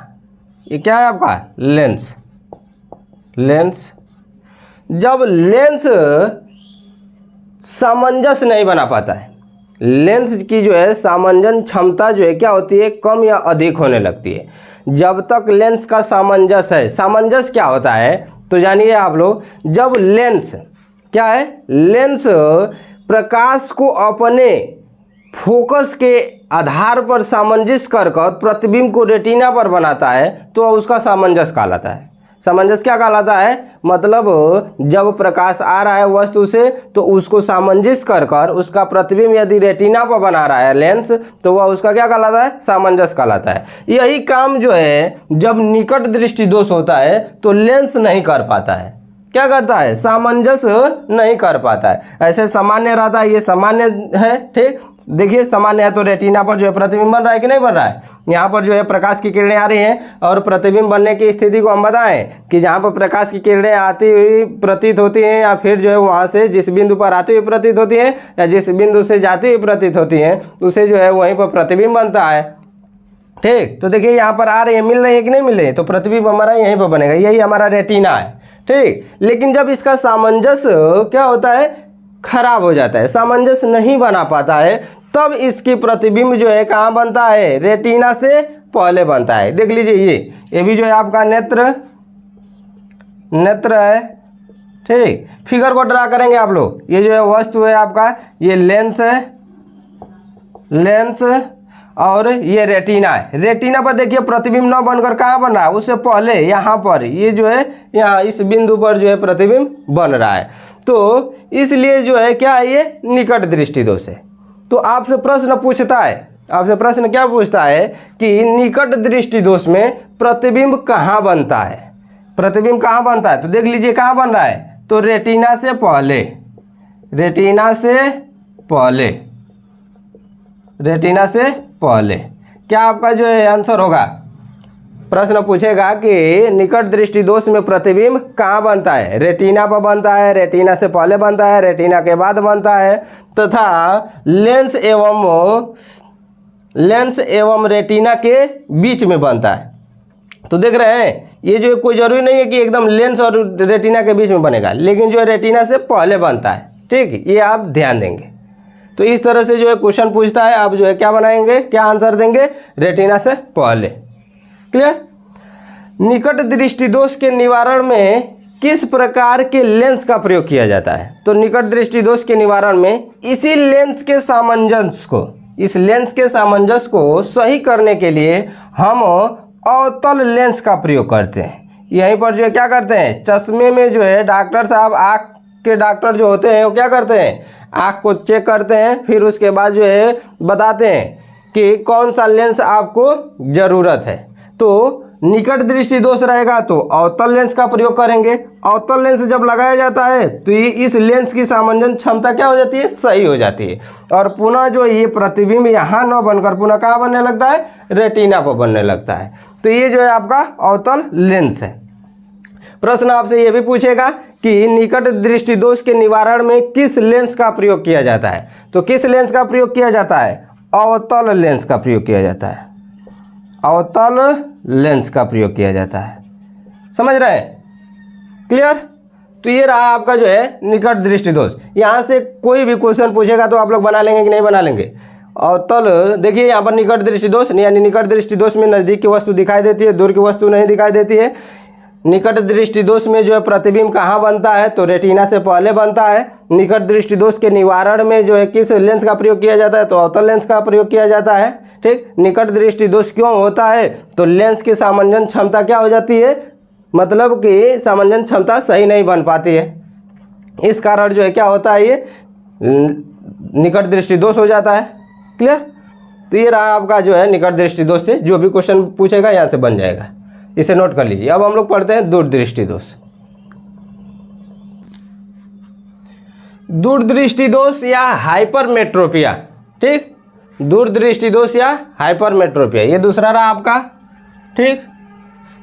ये क्या है आपका? लेंस। जब लेंस सामंजस्य नहीं बना पाता है, लेंस की जो है सामंजन क्षमता जो है क्या होती है? कम या अधिक होने लगती है। जब तक लेंस का सामंजस्य है, सामंजस्य क्या होता है तो जानिए आप लोग, जब लेंस क्या है? लेंस प्रकाश को अपने फोकस के आधार पर सामंजस्य कर प्रतिबिंब को रेटिना पर बनाता है तो उसका सामंजस्य कहलाता है। सामंजस्य क्या कहलाता है? मतलब जब प्रकाश आ रहा है वस्तु से तो उसको सामंजस्य कर उसका प्रतिबिंब यदि रेटिना पर बना रहा है लेंस, तो वह उसका क्या कहलाता है? सामंजस्य कहलाता है। यही काम जो है जब निकट दृष्टि दोष होता है तो लेंस नहीं कर पाता है। क्या करता है? सामंजस्य नहीं कर पाता है। ऐसे सामान्य रहता है, ये सामान्य है, ठीक। देखिए सामान्य है तो रेटिना पर जो है प्रतिबिंब बन रहा है कि नहीं बन रहा है? यहाँ पर जो है प्रकाश की किरणें आ रही हैं और प्रतिबिंब बनने की स्थिति को हम बताएं कि जहाँ पर प्रकाश की किरणें आती हुई प्रतीत होती हैं या फिर जो है वहाँ से जिस बिंदु पर आती हुई प्रतीत होती हैं या जिस बिंदु से जाती हुई प्रतीत होती हैं उसे जो है वहीं पर प्रतिबिंब बनता है, ठीक। तो देखिए यहाँ पर आ रही है, मिल रही है कि नहीं मिल रही है, तो प्रतिबिंब हमारा यहीं पर बनेगा, यही हमारा रेटिना है, ठीक। लेकिन जब इसका सामंजस्य क्या होता है? खराब हो जाता है, सामंजस्य नहीं बना पाता है, तब इसकी प्रतिबिंब जो है कहाँ बनता है? रेटिना से पहले बनता है। देख लीजिए ये भी जो है आपका नेत्र है, ठीक। फिगर को ड्रा करेंगे आप लोग। ये जो है वस्तु है आपका, ये लेंस है, लेंस और ये रेटिना है। रेटिना पर देखिए प्रतिबिंब न बनकर कहाँ बन रहा है? उससे पहले यहाँ पर ये जो है यहाँ इस बिंदु पर जो है प्रतिबिंब बन रहा है। तो इसलिए जो है क्या है? ये निकट दृष्टि दोष है। तो आपसे प्रश्न पूछता है, आपसे प्रश्न क्या पूछता है कि निकट दृष्टि दोष में प्रतिबिंब कहाँ बनता है? प्रतिबिंब कहाँ बनता है? तो देख लीजिए कहाँ बन रहा है, तो रेटिना से पहले, रेटिना से पहले, रेटिना से पहले। क्या आपका जो है आंसर होगा? प्रश्न पूछेगा कि निकट दृष्टि दोष में प्रतिबिंब कहाँ बनता है? रेटिना पर बनता है, रेटिना से पहले बनता है, रेटिना के बाद बनता है, तथा लेंस एवं रेटिना के बीच में बनता है। तो देख रहे हैं ये जो कोई जरूरी नहीं है कि एकदम लेंस और रेटिना के बीच में बनेगा, लेकिन जो है रेटिना से पहले बनता है, ठीक। ये आप ध्यान देंगे। तो इस तरह से जो है क्वेश्चन पूछता है, आप जो है क्या बनाएंगे, क्या आंसर देंगे? रेटिना से पहले। क्लियर? निकट दृष्टि दोष के निवारण में किस प्रकार के लेंस का प्रयोग किया जाता है? तो निकट दृष्टि दोष के निवारण में इसी लेंस के सामंजस्य को, इस लेंस के सामंजस्य को सही करने के लिए हम अवतल लेंस का प्रयोग करते हैं। यहीं पर जो है क्या करते हैं? चश्मे में जो है डॉक्टर साहब, आँख के डॉक्टर जो होते हैं वो क्या करते हैं? आँख को चेक करते हैं, फिर उसके बाद जो है बताते हैं कि कौन सा लेंस आपको ज़रूरत है। तो निकट दृष्टि दोष रहेगा तो अवतल लेंस का प्रयोग करेंगे। अवतल लेंस जब लगाया जाता है तो ये इस लेंस की सामंजस्य क्षमता क्या हो जाती है? सही हो जाती है, और पुनः जो ये प्रतिबिंब यहाँ न बनकर पुनः कहाँ बनने लगता है? रेटिना पर बनने लगता है। तो ये जो है आपका अवतल लेंस है। प्रश्न आपसे ये भी पूछेगा कि निकट दृष्टि दोष के निवारण में किस लेंस का प्रयोग किया जाता है? तो किस लेंस का प्रयोग किया जाता है? अवतल लेंस का प्रयोग किया जाता है, अवतल लेंस का प्रयोग किया जाता है। समझ रहे हैं? क्लियर? तो ये रहा आपका जो है निकट दृष्टि दोष। यहाँ से कोई भी क्वेश्चन पूछेगा तो आप लोग बना लेंगे कि नहीं बना लेंगे? अवतल, देखिए यहाँ पर निकट दृष्टि दोष, यानी निकट दृष्टि दोष में नज़दीक की वस्तु दिखाई देती है, दूर की वस्तु नहीं दिखाई देती है। निकट दृष्टि दोष में जो है प्रतिबिंब कहाँ बनता है? तो रेटिना से पहले बनता है। निकट दृष्टि दोष के निवारण में जो है किस लेंस का प्रयोग किया जाता है? तो अवतल लेंस का प्रयोग किया जाता है, ठीक। निकट दृष्टि दोष क्यों होता है? तो लेंस की सामंजस्य क्षमता क्या हो जाती है? मतलब कि सामंजस्य क्षमता सही नहीं बन पाती है, इस कारण जो है क्या होता है? ये निकट दृष्टि दोष हो जाता है। क्लियर? तो ये रहा आपका जो है निकट दृष्टि दोष से जो भी क्वेश्चन पूछेगा यहाँ से बन जाएगा, इसे नोट कर लीजिए। अब हम लोग पढ़ते हैं दूरदृष्टि दोष। दूरदृष्टि दोष या हाइपरमेट्रोपिया, ठीक। दूरदृष्टि दोष या हाइपरमेट्रोपिया, ये दूसरा रहा आपका, ठीक।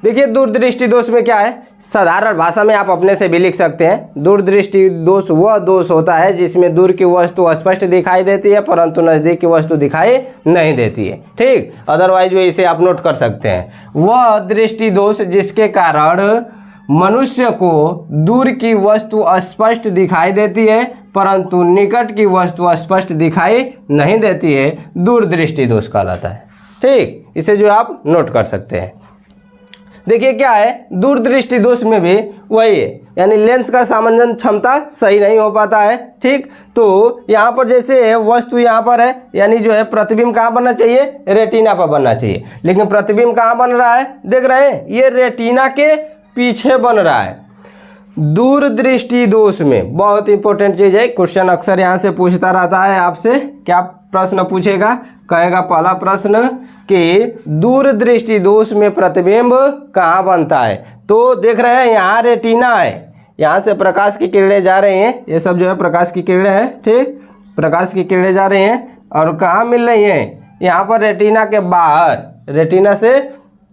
देखिए दूरदृष्टि दोष में क्या है, साधारण भाषा में आप अपने से भी लिख सकते हैं। दूरदृष्टि दोष वह दोष होता है जिसमें दूर की वस्तु स्पष्ट दिखाई देती है परंतु नज़दीक की वस्तु दिखाई नहीं देती है, ठीक। अदरवाइज जो इसे आप नोट कर सकते हैं। वह दृष्टि दोष जिसके कारण मनुष्य को दूर की वस्तु स्पष्ट दिखाई देती है परंतु निकट की वस्तु स्पष्ट दिखाई नहीं देती है, दूरदृष्टि दोष कहलाता है, ठीक। इसे जो आप नोट कर सकते हैं। देखिए क्या है, दूरदृष्टि दोष में भी वही है, यानी लेंस का सामंजन क्षमता सही नहीं हो पाता है। ठीक, तो यहाँ पर जैसे वस्तु यहाँ पर है, यानी जो है प्रतिबिंब कहाँ बनना चाहिए, रेटिना पर बनना चाहिए, लेकिन प्रतिबिंब कहाँ बन रहा है, देख रहे हैं, ये रेटिना के पीछे बन रहा है। दूरदृष्टि दोष में बहुत इंपॉर्टेंट चीज है, क्वेश्चन अक्सर यहाँ से पूछता रहता है आपसे, क्या प्रश्न पूछेगा, कहेगा पहला प्रश्न कि दूरदृष्टि दोष में प्रतिबिंब कहाँ बनता है। तो देख रहे हैं यहाँ रेटिना है, यहाँ से प्रकाश की किरणें जा रही हैं, ये सब जो है प्रकाश की किरणें हैं। ठीक, प्रकाश की किरणें जा रही हैं और कहाँ मिल रही हैं, यहाँ पर रेटिना के बाहर, रेटिना से,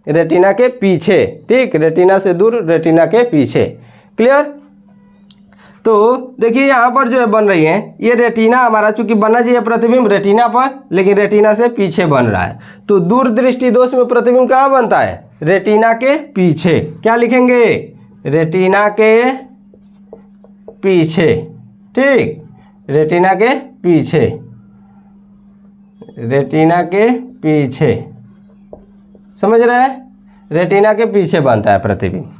रेटिना के पीछे। ठीक, रेटिना से दूर, रेटिना के पीछे। क्लियर। तो देखिए यहाँ पर जो है बन रही है, ये रेटिना हमारा चूंकि बनना चाहिए प्रतिबिंब रेटिना पर, लेकिन रेटिना से पीछे बन रहा है। तो दूरदृष्टि दोष में प्रतिबिंब कहाँ बनता है, रेटिना के पीछे। क्या लिखेंगे, रेटिना के पीछे। ठीक, रेटिना के पीछे, रेटिना के पीछे, समझ रहे हैं, रेटिना के पीछे बनता है प्रतिबिंब।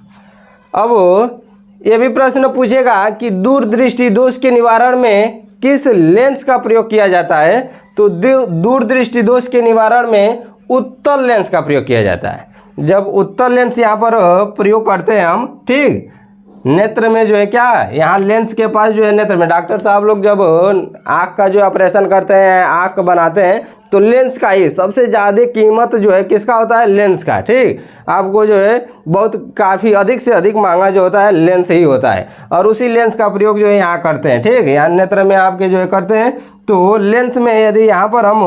अब ये भी प्रश्न पूछेगा कि दूरदृष्टि दोष के निवारण में किस लेंस का प्रयोग किया जाता है। तो दूरदृष्टि दोष के निवारण में उत्तल लेंस का प्रयोग किया जाता है। जब उत्तल लेंस यहाँ पर प्रयोग करते हैं हम, ठीक, नेत्र में जो है क्या, यहाँ लेंस के पास जो है नेत्र में, डॉक्टर साहब लोग जब आँख का जो ऑपरेशन करते हैं, आँख बनाते हैं, तो लेंस का ही सबसे ज़्यादा कीमत जो है किसका होता है, लेंस का। ठीक, आपको जो है बहुत काफ़ी अधिक से अधिक महंगा जो होता है लेंस ही होता है, और उसी लेंस का प्रयोग जो है यहाँ करते हैं। ठीक, यहाँ नेत्र में आपके जो है करते हैं। तो लेंस में यदि यहाँ पर हम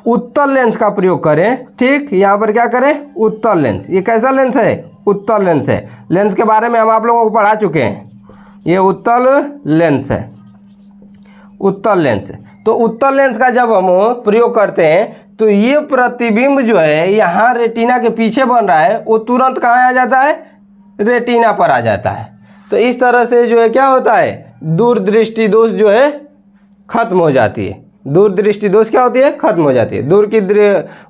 उत्तल लेंस का प्रयोग करें, ठीक, यहाँ पर क्या करें, उत्तल लेंस। ये कैसा लेंस है, उत्तल लेंस है। लेंस के बारे में हम आप लोगों को पढ़ा चुके हैं, ये उत्तल लेंस है, उत्तल लेंस। तो उत्तल लेंस का जब हम प्रयोग करते हैं तो ये प्रतिबिंब जो है यहाँ रेटिना के पीछे बन रहा है, वो तुरंत कहाँ आ जाता है, रेटिना पर आ जाता है। तो इस तरह से जो है क्या होता है, दूरदृष्टि दोष जो है खत्म हो जाती है। दूरदृष्टि दोष क्या होती है, खत्म हो जाती है। दूर की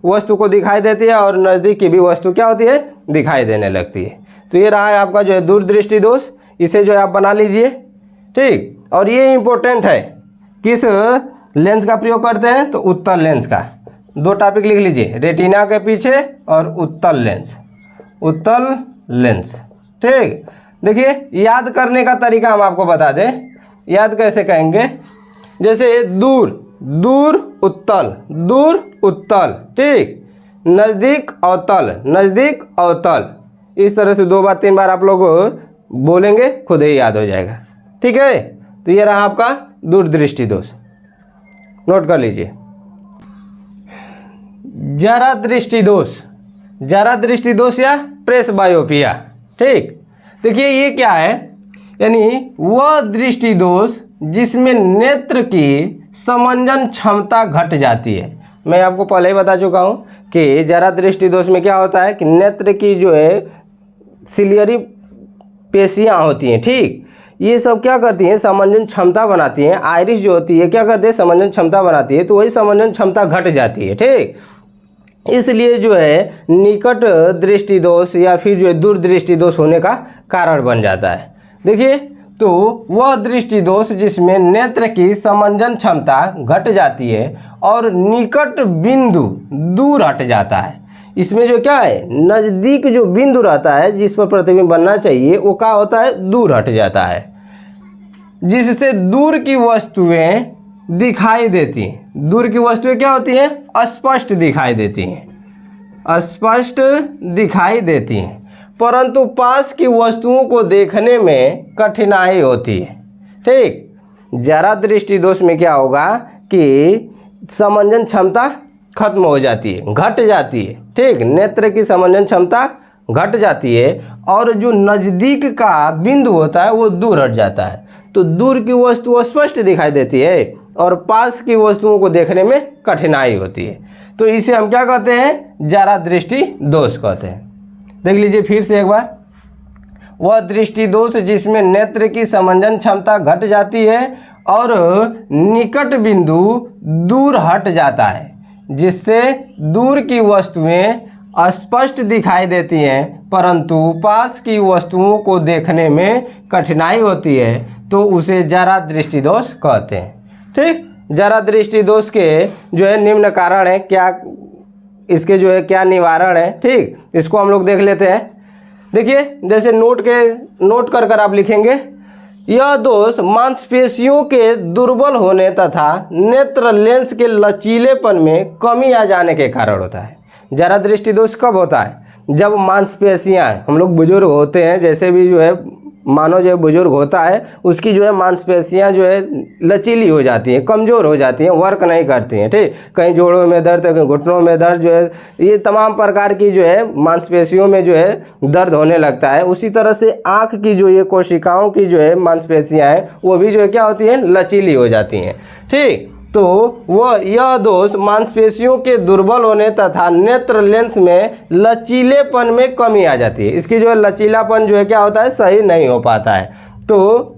वस्तु को दिखाई देती है और नज़दीक की भी वस्तु क्या होती है, दिखाई देने लगती है। तो ये रहा है आपका जो है दूरदृष्टि दोष, इसे जो है आप बना लीजिए। ठीक, और ये इम्पोर्टेंट है, किस लेंस का प्रयोग करते हैं, तो उत्तल लेंस का। दो टॉपिक लिख लीजिए, रेटिना के पीछे और उत्तल लेंस, उत्तल लेंस। ठीक, देखिए याद करने का तरीका हम आपको बता दें, याद कैसे कहेंगे, जैसे दूर, दूर उत्तल, दूर उत्तल, ठीक, नज़दीक अवतल, नज़दीक अवतल। इस तरह से 2 बार 3 बार आप लोग बोलेंगे, खुद ही याद हो जाएगा। ठीक है, तो ये रहा आपका दूरदृष्टि दोष, नोट कर लीजिए। जरा दृष्टि दोष, जरा दृष्टि दोष या प्रेस बायोपिया। ठीक, देखिए ये क्या है, यानी वह दृष्टि दोष जिसमें नेत्र की समंजन क्षमता घट जाती है। मैं आपको पहले ही बता चुका हूँ कि जरा दृष्टि दोष में क्या होता है कि नेत्र की जो है सिलियरी पेशियाँ होती हैं, ठीक, ये सब क्या करती हैं, समंजन क्षमता बनाती हैं। आइरिस जो होती है क्या करती है, समंजन क्षमता बनाती है, तो वही समंजन क्षमता घट जाती है। ठीक, इसलिए जो है निकट दृष्टि दोष या फिर जो है दूरदृष्टि दोष होने का कारण बन जाता है। देखिए, तो वह दृष्टि दोष जिसमें नेत्र की समंजन क्षमता घट जाती है और निकट बिंदु दूर हट जाता है। इसमें जो क्या है, नज़दीक जो बिंदु रहता है जिस पर प्रतिबिंब बनना चाहिए, वो क्या होता है, दूर हट जाता है, जिससे दूर की वस्तुएं दिखाई देती हैं। दूर की वस्तुएं क्या होती हैं, अस्पष्ट दिखाई देती हैं, स्पष्ट दिखाई देती हैं, परंतु पास की वस्तुओं को देखने में कठिनाई होती है। ठीक, जरा दृष्टि दोष में क्या होगा कि समंजन क्षमता खत्म हो जाती है, घट जाती है। ठीक, नेत्र की समंजन क्षमता घट जाती है और जो नज़दीक का बिंदु होता है वो दूर हट जाता है। तो दूर की वस्तु स्पष्ट दिखाई देती है और पास की वस्तुओं को देखने में कठिनाई होती है। तो इसे हम क्या कहते हैं, जरा दृष्टि दोष कहते हैं। देख लीजिए फिर से एक बार, वह दृष्टि दोष जिसमें नेत्र की समंजन क्षमता घट जाती है और निकट बिंदु दूर हट जाता है, जिससे दूर की वस्तुएं स्पष्ट दिखाई देती हैं परंतु पास की वस्तुओं को देखने में कठिनाई होती है तो उसे जरा दृष्टि दोष कहते हैं। ठीक, जरा दृष्टि दोष के जो है निम्न कारण है, क्या इसके जो है क्या निवारण है। ठीक, इसको हम लोग देख लेते हैं। देखिए, जैसे नोट कर आप लिखेंगे, यह दोष मांसपेशियों के दुर्बल होने तथा नेत्र लेंस के लचीलेपन में कमी आ जाने के कारण होता है। जरा दृष्टि दोष कब होता है? जब मांसपेशियां, हम लोग बुजुर्ग होते हैं, जैसे भी जो है मानो जो बुजुर्ग होता है उसकी जो है मांसपेशियां जो है लचीली हो जाती हैं, कमज़ोर हो जाती हैं, वर्क नहीं करती हैं। ठीक, कहीं जोड़ों में दर्द, कहीं घुटनों में दर्द, जो है ये तमाम प्रकार की जो है मांसपेशियों में जो है दर्द होने लगता है। उसी तरह से आँख की जो ये कोशिकाओं की जो है मांसपेशियाँ हैं वो भी जो है क्या होती हैं, लचीली हो जाती हैं। ठीक, तो यह दोष मांसपेशियों के दुर्बल होने तथा नेत्र लेंस में लचीलेपन में कमी आ जाती है। इसकी जो है लचीलापन जो है क्या होता है, सही नहीं हो पाता है, तो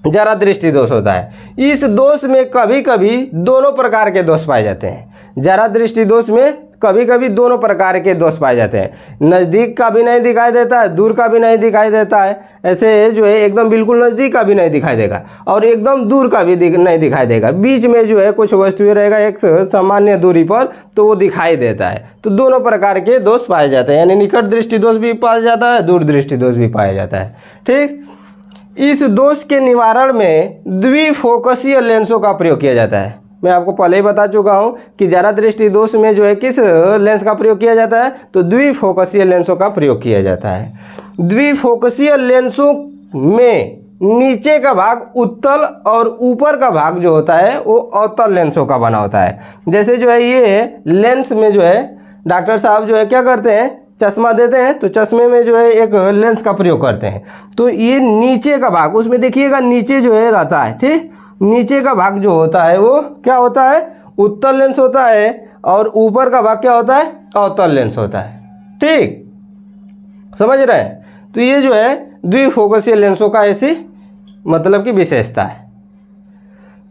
जरा दृष्टि दोष होता है। इस दोष में कभी कभी दोनों प्रकार के दोष पाए जाते हैं। जरा दृष्टि दोष में कभी कभी दोनों प्रकार के दोष पाए जाते हैं। नज़दीक का भी नहीं दिखाई देता है, दूर का भी नहीं दिखाई देता है। ऐसे जो है एकदम बिल्कुल नज़दीक का भी नहीं दिखाई देगा और एकदम दूर का भी नहीं दिखाई देगा। बीच में जो है कुछ वस्तुएं रहेगा एक सामान्य दूरी पर, तो वो दिखाई देता है। तो दोनों प्रकार के दोष पाए जाते हैं, यानी निकट दृष्टि दोष भी पाया जाता है, दूर दृष्टि दोष भी पाया जाता है। ठीक, इस दोष के निवारण में द्विफोकसीय लेंसों का प्रयोग किया जाता है। मैं आपको पहले ही बता चुका हूं कि जरा दृष्टि दोष में जो है किस लेंस का प्रयोग किया जाता है, तो द्विफोकसीय लेंसों का प्रयोग किया जाता है। द्विफोकसीय लेंसों में नीचे का भाग उत्तल और ऊपर का भाग जो होता है वो अवतल लेंसों का बना होता है। जैसे जो है ये लेंस में जो है डॉक्टर साहब जो है क्या करते हैं, चश्मा देते हैं, तो चश्मे में जो है एक लेंस का प्रयोग करते हैं। तो ये नीचे का भाग, उसमें देखिएगा नीचे जो है रहता है। ठीक, नीचे का भाग जो होता है वो क्या होता है, उत्तल लेंस होता है, और ऊपर का भाग क्या होता है, अवतल लेंस होता है। ठीक, समझ रहे हैं? तो ये जो है द्विफोकसीय लेंसों का ऐसी मतलब की विशेषता है।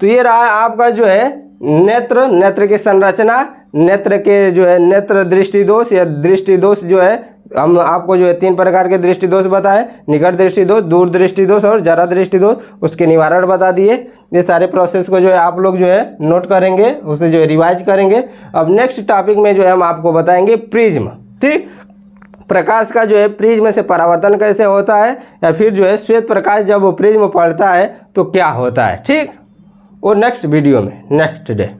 तो ये रहा आपका जो है नेत्र की संरचना, नेत्र के जो है नेत्र दृष्टि दोष या दृष्टि दोष जो है हम आपको जो है 3 प्रकार के दृष्टि दोष बताए, निकट दृष्टि दोष, दूर दृष्टि दोष और जरा दृष्टि दोष। उसके निवारण बता दिए। ये सारे प्रोसेस को जो है आप लोग जो है नोट करेंगे, उसे जो है रिवाइज करेंगे। अब नेक्स्ट टॉपिक में जो है हम आपको बताएंगे प्रिज्म। ठीक, प्रकाश का जो है प्रिज्म से परावर्तन कैसे होता है, या फिर जो है श्वेत प्रकाश जब वो प्रिज्म पड़ता है तो क्या होता है। ठीक, और नेक्स्ट वीडियो में नेक्स्ट डे।